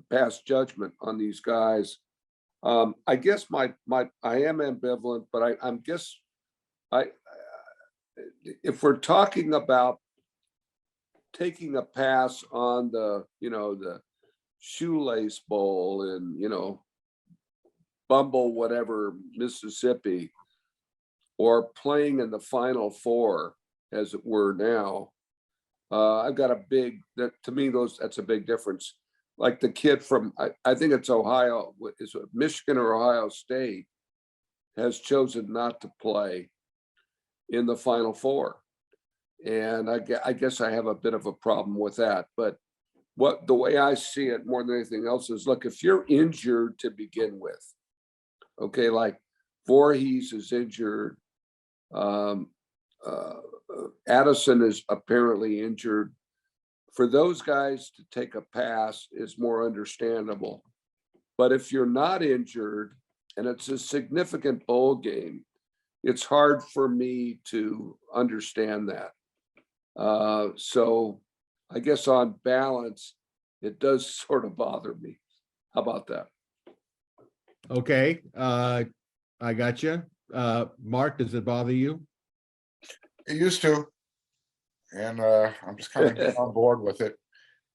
pass judgment on these guys. I guess I am ambivalent, but if we're talking about taking a pass on the Shoelace Bowl in Bumble, whatever, Mississippi, or playing in the Final Four, as it were now, I've got to me, that's a big difference. Like the kid from, I think it's Ohio, is it Michigan or Ohio State, has chosen not to play in the Final Four. And I guess I have a bit of a problem with that. But the way I see it more than anything else is, look, if you're injured to begin with, okay, like Voorhees is injured, Addison is apparently injured. For those guys to take a pass is more understandable. But if you're not injured and it's a significant bowl game, it's hard for me to understand that. So I guess on balance, it does sort of bother me. How about that? Okay, I got you. Mark, does it bother you? It used to, and I'm just kind of getting on board with it.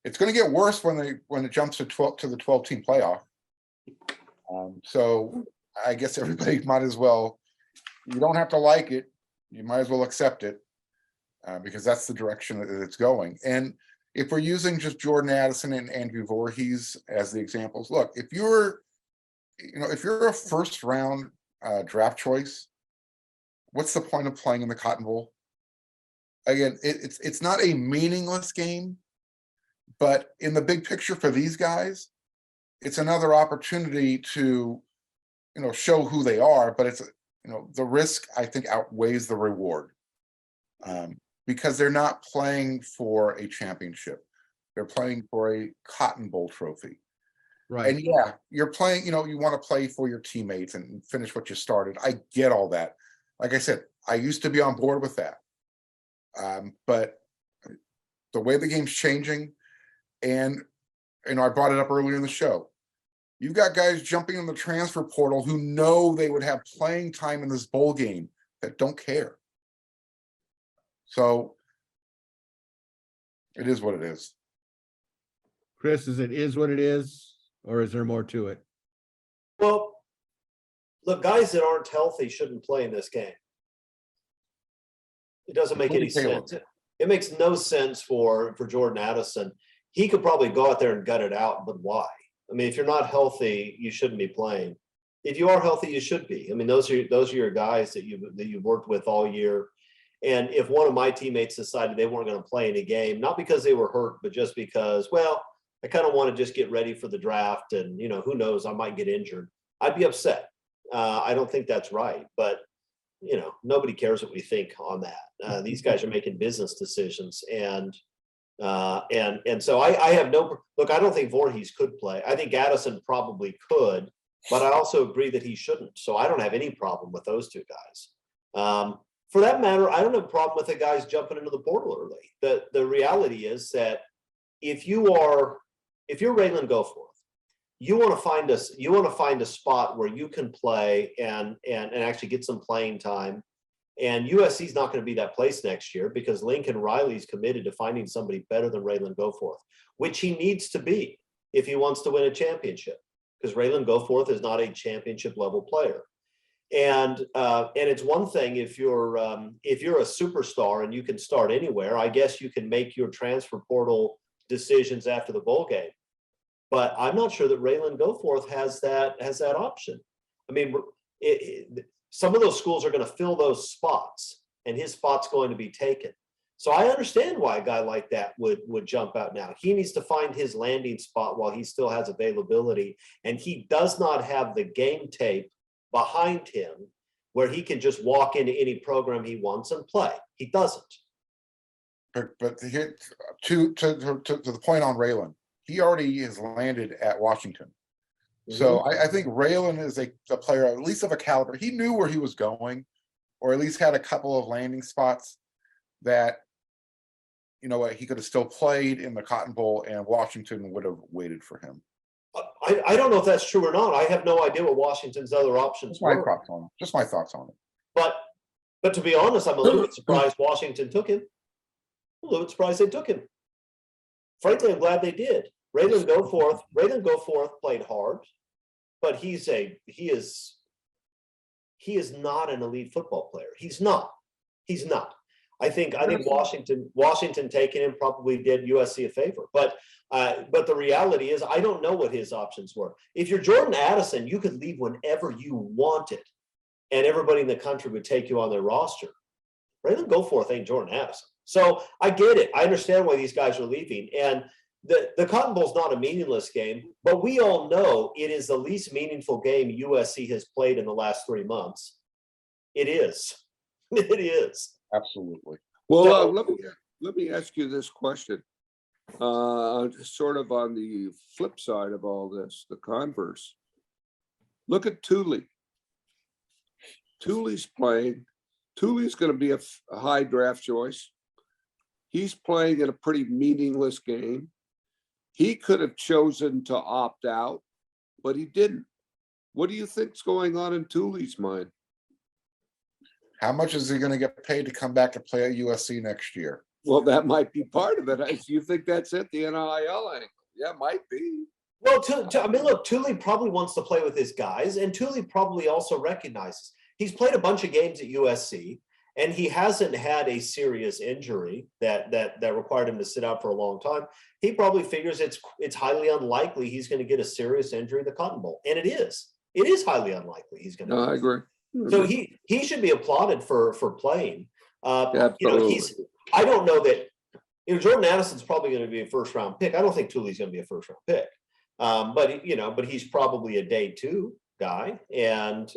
It's going to get worse when it jumps to the 12-team playoff. So I guess everybody might as well. You don't have to like it. You might as well accept it, because that's the direction that it's going. And if we're using just Jordan Addison and Andrew Voorhees as the examples, look, if you're a first round draft choice, what's the point of playing in the Cotton Bowl? Again, it's not a meaningless game, but in the big picture for these guys, it's another opportunity to, show who they are, but it's, the risk I think outweighs the reward. Because they're not playing for a championship. They're playing for a Cotton Bowl trophy. Right. And yeah, you're playing, you want to play for your teammates and finish what you started. I get all that. Like I said, I used to be on board with that. But the way the game's changing, and I brought it up earlier in the show, you've got guys jumping in the transfer portal who know they would have playing time in this bowl game that don't care. So it is what it is. Chris, is what it is, or is there more to it? Well, look, guys that aren't healthy shouldn't play in this game. It doesn't make any sense. It makes no sense for Jordan Addison. He could probably go out there and gut it out, but why? I mean, if you're not healthy, you shouldn't be playing. If you are healthy, you should be. I mean, those are your guys that you've worked with all year. And if one of my teammates decided they weren't going to play in a game, not because they were hurt, but just because, well, I kind of want to just get ready for the draft, and who knows, I might get injured, I'd be upset. I don't think that's right, but nobody cares what we think on that. These guys are making business decisions, and so I have no look. I don't think Voorhees could play. I think Addison probably could, but I also agree that he shouldn't. So I don't have any problem with those two guys. For that matter, I don't have a problem with the guys jumping into the portal early. The reality is that if you're Raylan Goforth, you want to find a spot where you can play and actually get some playing time. And USC is not going to be that place next year because Lincoln Riley's committed to finding somebody better than Raylan Goforth, which he needs to be if he wants to win a championship, because Raylan Goforth is not a championship level player. And it's one thing if you're a superstar and you can start anywhere. I guess you can make your transfer portal decisions after the bowl game, but I'm not sure that Raylan Goforth has that option. I mean, some of those schools are going to fill those spots, and his spot's going to be taken. So I understand why a guy like that would jump out now. He needs to find his landing spot while he still has availability, and he does not have the game tape behind him where he can just walk into any program he wants and play. He doesn't. But here, to the point on Raylan, he already has landed at Washington. Mm-hmm. So I think Raylan is a player at least of a caliber. He knew where he was going, or at least had a couple of landing spots that, he could have still played in the Cotton Bowl, and Washington would have waited for him. I don't know if that's true or not. I have no idea what Washington's other options were. Just my thoughts on it. But to be honest, I'm a little bit surprised Washington took him. I'm a little bit surprised they took him. Frankly, I'm glad they did. Raylan Goforth played hard, but he is not an elite football player. He's not. I think Washington taking him probably did USC a favor, but the reality is I don't know what his options were. If you're Jordan Addison, you could leave whenever you wanted, and everybody in the country would take you on their roster. Raylan Goforth ain't Jordan Addison. So I get it. I understand why these guys are leaving. And the Cotton Bowl is not a meaningless game, but we all know it is the least meaningful game USC has played in the last 3 months. It is. It is. Absolutely. Well, so, let me ask you this question. Sort of on the flip side of all this, the converse. Look at Thule. Thule's playing. Thule's going to be a high draft choice. He's playing in a pretty meaningless game. He could have chosen to opt out, but he didn't. What do you think's going on in Thule's mind? How much is he going to get paid to come back to play at USC next year? Well, that might be part of it. You think that's it, the NIL angle? Yeah, might be. Well, I mean, look, Thule probably wants to play with his guys, and Thule probably also recognizes he's played a bunch of games at USC, and he hasn't had a serious injury that required him to sit out for a long time. He probably figures it's highly unlikely he's going to get a serious injury in the Cotton Bowl, and it is highly unlikely he's going to. No, I agree. So he should be applauded for playing. Absolutely. I don't know that, Jordan Addison's probably going to be a first round pick. I don't think Thule's going to be a first round pick. But he's probably a day 2 guy, and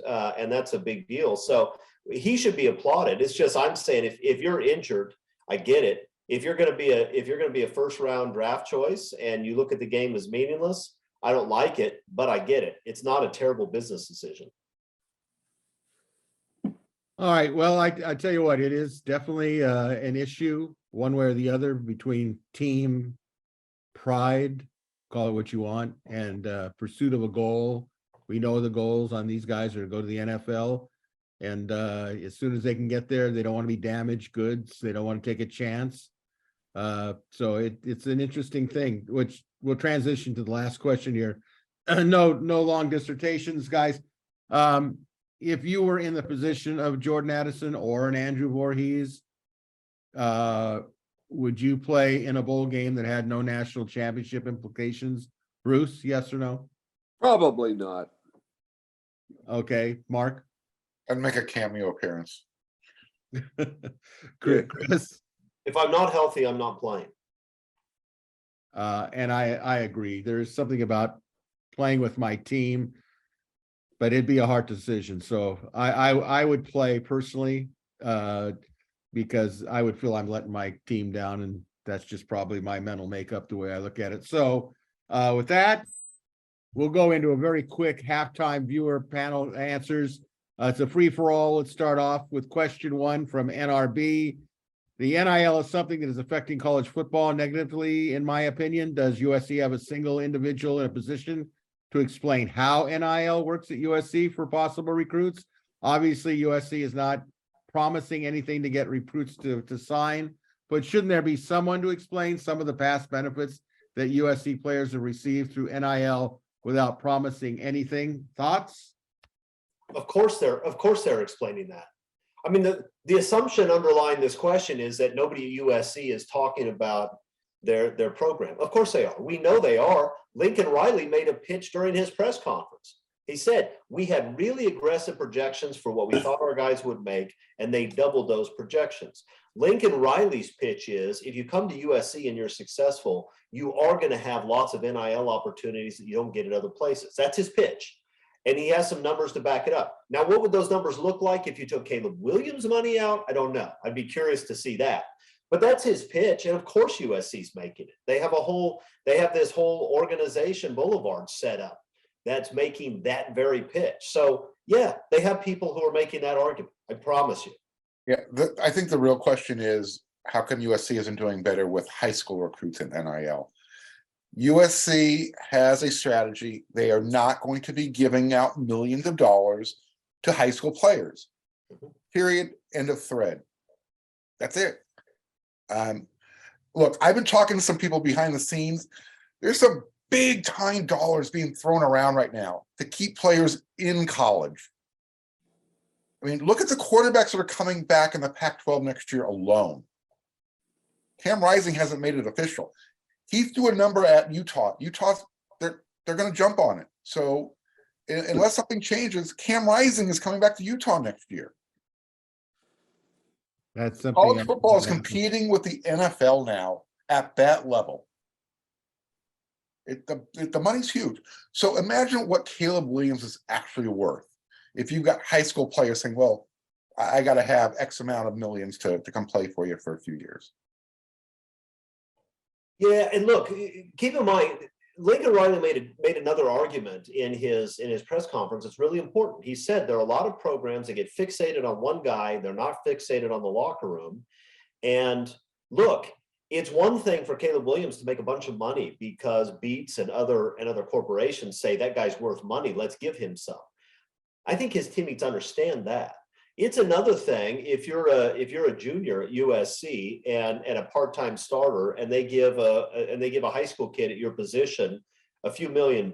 that's a big deal. So he should be applauded. It's just, I'm saying, if you're injured, I get it. If you're going to be a first round draft choice and you look at the game as meaningless, I don't like it, but I get it. It's not a terrible business decision. All right, well, I tell you what, it is definitely an issue one way or the other between team pride, call it what you want, and pursuit of a goal. We know the goals on these guys are to go to the NFL, and as soon as they can get there, they don't want to be damaged goods. They don't want to take a chance. So it's an interesting thing, which we'll transition to the last question here. No long dissertations, guys. If you were in the position of Jordan Addison or an Andrew Voorhees, would you play in a bowl game that had no national championship implications? Bruce, yes or no? Probably not. Okay, Mark? I'd make a cameo appearance. Chris? If I'm not healthy, I'm not playing. And I agree. There's something about playing with my team, but it'd be a hard decision. So I would play personally, because I would feel I'm letting my team down, and that's just probably my mental makeup, the way I look at it. So with that, we'll go into a very quick halftime viewer panel answers. It's a free-for-all. Let's start off with question 1 from NRB. The NIL is something that is affecting college football negatively, in my opinion. Does USC have a single individual in a position to explain how NIL works at USC for possible recruits? Obviously, USC is not promising anything to get recruits to sign, but shouldn't there be someone to explain some of the past benefits that USC players have received through NIL without promising anything? Thoughts? Of course they're explaining that. I mean, the assumption underlying this question is that nobody at USC is talking about their program. Of course they are. We know they are. Lincoln Riley made a pitch during his press conference. He said, we had really aggressive projections for what we thought our guys would make, and they doubled those projections. Lincoln Riley's pitch is, if you come to USC and you're successful, you are going to have lots of NIL opportunities that you don't get at other places. That's his pitch. And he has some numbers to back it up. Now, what would those numbers look like if you took Caleb Williams' money out? I don't know. I'd be curious to see that. But that's his pitch. And of course, USC's making it. They have this whole organization, Boulevard, set up that's making that very pitch. So yeah, they have people who are making that argument. I promise you. Yeah, I think the real question is, how come USC isn't doing better with high school recruits in NIL? USC has a strategy. They are not going to be giving out millions of dollars to high school players. Period. End of thread. That's it. Look, I've been talking to some people behind the scenes. There's some big time dollars being thrown around right now to keep players in college. I mean, look at the quarterbacks that are coming back in the Pac-12 next year alone. Cam Rising hasn't made it official. He's doing a number at Utah. They're going to jump on it. So unless something changes, Cam Rising is coming back to Utah next year. That's something. College football is competing with the NFL now at that level. The money's huge. So imagine what Caleb Williams is actually worth. If you've got high school players saying, well, I got to have X amount of millions to come play for you for a few years. Yeah, and look, keep in mind, Lincoln Riley made another argument in his press conference. It's really important. He said there are a lot of programs that get fixated on one guy. They're not fixated on the locker room. And look, it's one thing for Caleb Williams to make a bunch of money because Beats and other corporations say that guy's worth money. Let's give him some. I think his teammates understand that. It's another thing if you're a junior at USC and a part-time starter, and they give a high school kid at your position a few $1 million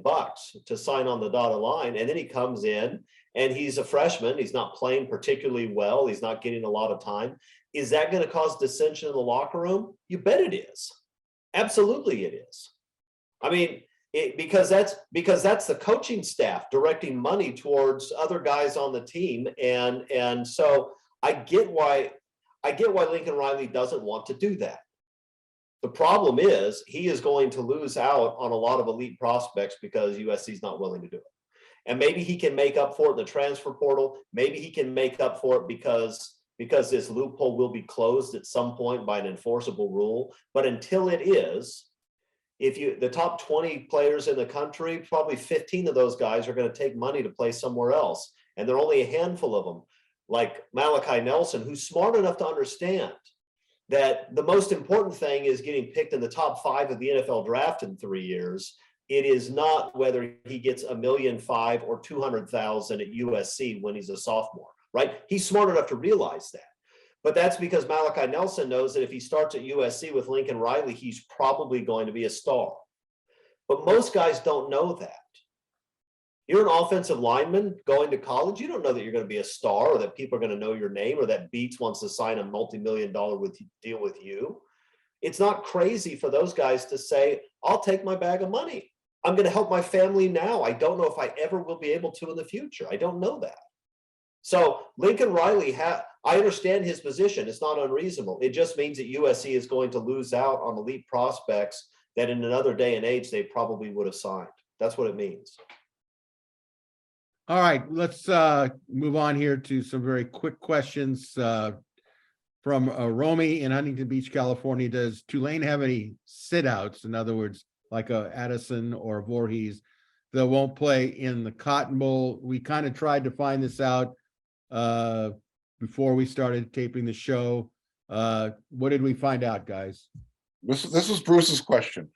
to sign on the dotted line, and then he comes in and he's a freshman. He's not playing particularly well. He's not getting a lot of time. Is that going to cause dissension in the locker room? You bet it is. Absolutely, it is. I mean, Because that's the coaching staff directing money towards other guys on the team, and so I get why Lincoln Riley doesn't want to do that. The problem is he is going to lose out on a lot of elite prospects because USC is not willing to do it. And maybe he can make up for it in the transfer portal. Maybe he can make up for it because this loophole will be closed at some point by an enforceable rule. But until it is, the top 20 players in the country, probably 15 of those guys are going to take money to play somewhere else. And there are only a handful of them, like Malachi Nelson, who's smart enough to understand that the most important thing is getting picked in the top 5 of the NFL draft in 3 years. It is not whether he gets $1.5 million or $200,000 at USC when he's a sophomore, right? He's smart enough to realize that. But that's because Malachi Nelson knows that if he starts at USC with Lincoln Riley, he's probably going to be a star. But most guys don't know that. You're an offensive lineman going to college. You don't know that you're going to be a star or that people are going to know your name or that Beats wants to sign a multi-million-dollar deal with you. It's not crazy for those guys to say, I'll take my bag of money. I'm going to help my family now. I don't know if I ever will be able to in the future. I don't know that. So Lincoln Riley, I understand his position. It's not unreasonable. It just means that USC is going to lose out on elite prospects that in another day and age, they probably would have signed. That's what it means. All right, let's move on here to some very quick questions from Romy in Huntington Beach, California. Does Tulane have any sit-outs? In other words, like a Addison or Voorhees that won't play in the Cotton Bowl? We kind of tried to find this out before we started taping the show. What did we find out, guys? This was Bruce's question.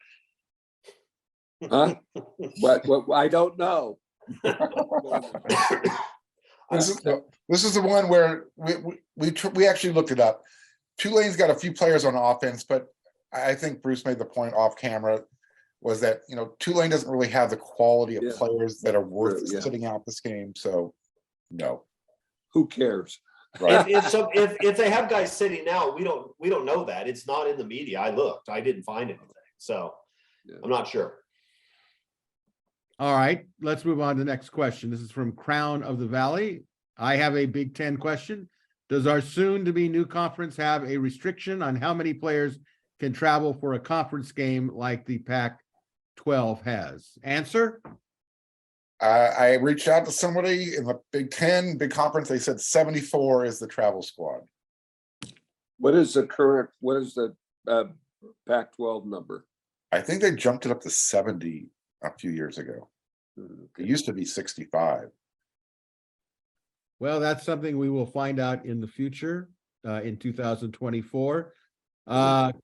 Huh? What I don't know. This is the one where we actually looked it up. Tulane's got a few players on offense, but I think Bruce made the point off camera was that, Tulane doesn't really have the quality of players that are worth sitting out this game. So no. Who cares? Right. If they have guys sitting now, we don't know that. It's not in the media. I looked. I didn't find anything. So I'm not sure. All right, let's move on to the next question. This is from Crown of the Valley. I have a Big Ten question. Does our soon-to-be new conference have a restriction on how many players can travel for a conference game like the Pac-12 has? Answer? I reached out to somebody in the Big Ten, big conference. They said 74 is the travel squad. What is the Pac-12 number? I think they jumped it up to 70 a few years ago. It used to be 65. Well, that's something we will find out in the future, in 2024.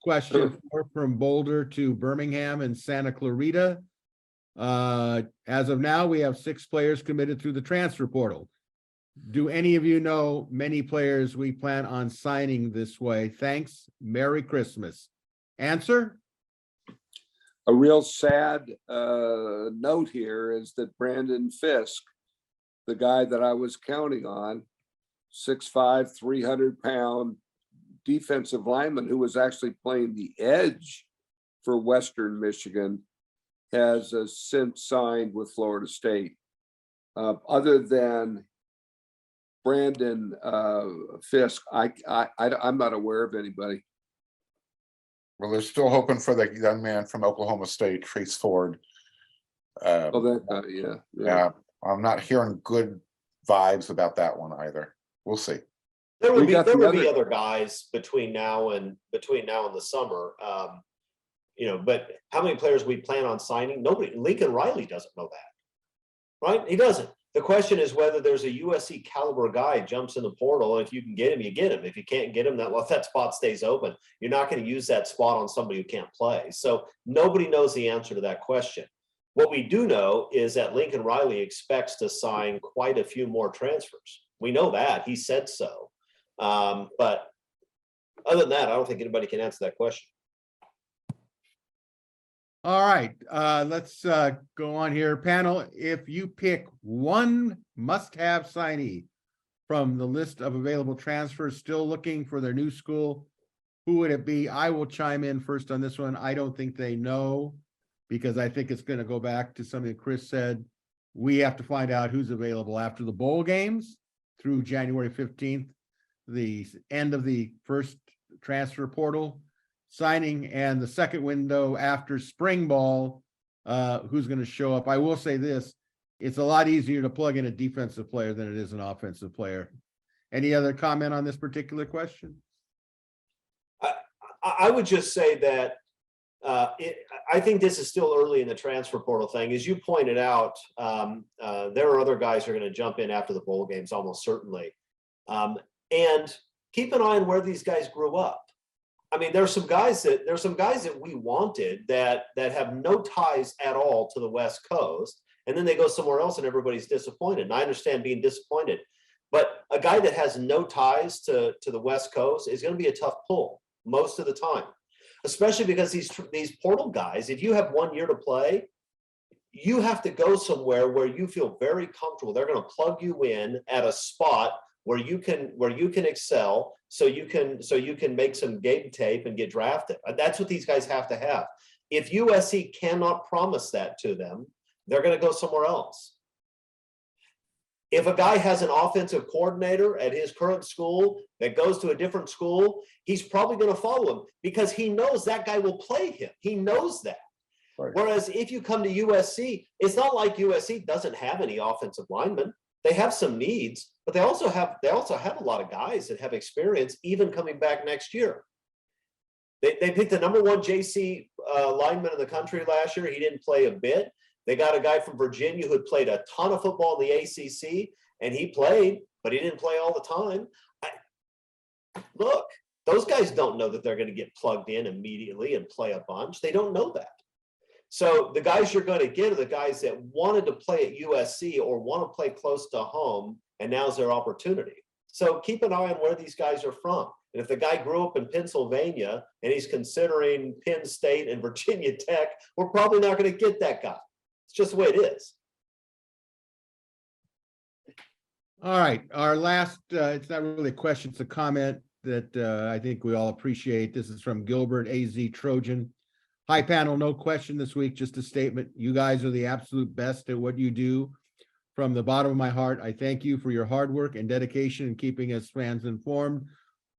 Question 4 from Boulder to Birmingham and Santa Clarita. As of now, we have 6 players committed through the transfer portal. Do any of you know many players we plan on signing this way? Thanks. Merry Christmas. Answer? A real sad note here is that Brandon Fisk, the guy that I was counting on, 6'5", 300-pound defensive lineman who was actually playing the edge for Western Michigan, has since signed with Florida State. Other than Brandon Fisk, I'm not aware of anybody. Well, they're still hoping for the young man from Oklahoma State, Trace Ford. Yeah. Yeah, I'm not hearing good vibes about that one either. We'll see. There would be other guys between now and the summer. But how many players we plan on signing? Nobody. Lincoln Riley doesn't know that, right? He doesn't. The question is whether there's a USC caliber guy jumps in the portal, and if you can get him, you get him. If you can't get him, that spot stays open. You're not going to use that spot on somebody who can't play. So nobody knows the answer to that question. What we do know is that Lincoln Riley expects to sign quite a few more transfers. We know that. He said so. But other than that, I don't think anybody can answer that question. All right, let's go on here. Panel, if you pick one must-have signee from the list of available transfers still looking for their new school, who would it be? I will chime in first on this one. I don't think they know. because I think it's going to go back to something that Chris said. We have to find out who's available after the bowl games through January 15th, the end of the first transfer portal signing, and the second window after spring ball, who's going to show up. I will say this, it's a lot easier to plug in a defensive player than it is an offensive player. Any other comment on this particular question? I would just say that I think this is still early in the transfer portal thing. As you pointed out, there are other guys who are going to jump in after the bowl games, almost certainly. And keep an eye on where these guys grew up. I mean, there's some guys that we wanted that have no ties at all to the West Coast, and then they go somewhere else and everybody's disappointed. And I understand being disappointed, but a guy that has no ties to the West Coast is going to be a tough pull most of the time, especially because these portal guys, if you have 1 year to play, you have to go somewhere where you feel very comfortable. They're going to plug you in at a spot where you can excel, so you can make some game tape and get drafted. That's what these guys have to have. If USC cannot promise that to them, they're going to go somewhere else. If a guy has an offensive coordinator at his current school that goes to a different school, he's probably going to follow him because he knows that guy will play him. He knows that. Right. Whereas if you come to USC, it's not like USC doesn't have any offensive linemen. They have some needs, but they also have a lot of guys that have experience even coming back next year. They picked the #1 JC lineman in the country last year. He didn't play a bit. They got a guy from Virginia who had played a ton of football in the ACC, and he played, but he didn't play all the time. Look, those guys don't know that they're going to get plugged in immediately and play a bunch. They don't know that. So the guys you're going to get are the guys that wanted to play at USC or want to play close to home, and now's their opportunity. So keep an eye on where these guys are from. And if the guy grew up in Pennsylvania and he's considering Penn State and Virginia Tech, we're probably not going to get that guy. It's just the way it is. All right. Our last, it's not really a question, it's a comment that I think we all appreciate. This is from Gilbert, AZ Trojan. Hi, panel. No question this week, just a statement. You guys are the absolute best at what you do. From the bottom of my heart, I thank you for your hard work and dedication in keeping us fans informed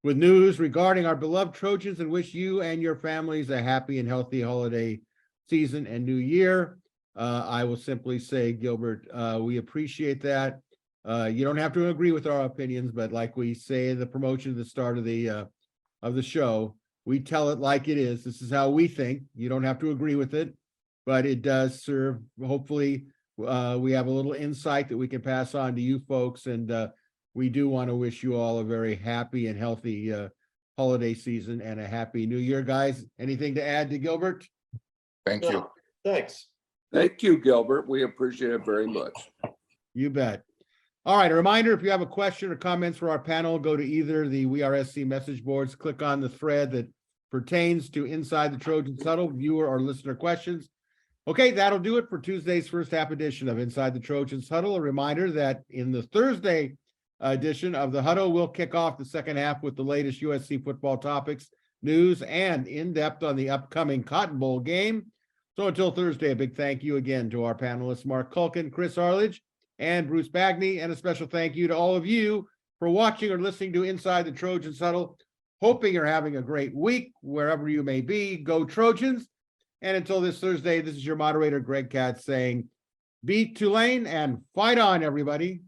with news regarding our beloved Trojans, and wish you and your families a happy and healthy holiday season and new year. I will simply say, Gilbert, we appreciate that. You don't have to agree with our opinions, but like we say in the promotion at the start of the show, we tell it like it is. This is how we think. You don't have to agree with it, but it does serve. Hopefully, we have a little insight that we can pass on to you folks, and we do want to wish you all a very happy and healthy holiday season and a happy new year, guys. Anything to add to Gilbert? Thank you. Thanks. Thank you, Gilbert. We appreciate it very much. You bet. All right, a reminder, if you have a question or comments for our panel, go to either the WeAreSC message boards, click on the thread that pertains to Inside the Trojans Huddle, viewer or listener questions. Okay, that'll do it for Tuesday's first half edition of Inside the Trojans Huddle. A reminder that in the Thursday edition of the Huddle, we'll kick off the second half with the latest USC football topics, news, and in-depth on the upcoming Cotton Bowl game. So until Thursday, a big thank you again to our panelists, Marc Kulkin, Chris Arledge, and Bruce Bagni, and a special thank you to all of you for watching or listening to Inside the Trojans Huddle. Hoping you're having a great week wherever you may be. Go Trojans. And until this Thursday, this is your moderator, Greg Katz, saying beat Tulane and fight on, everybody.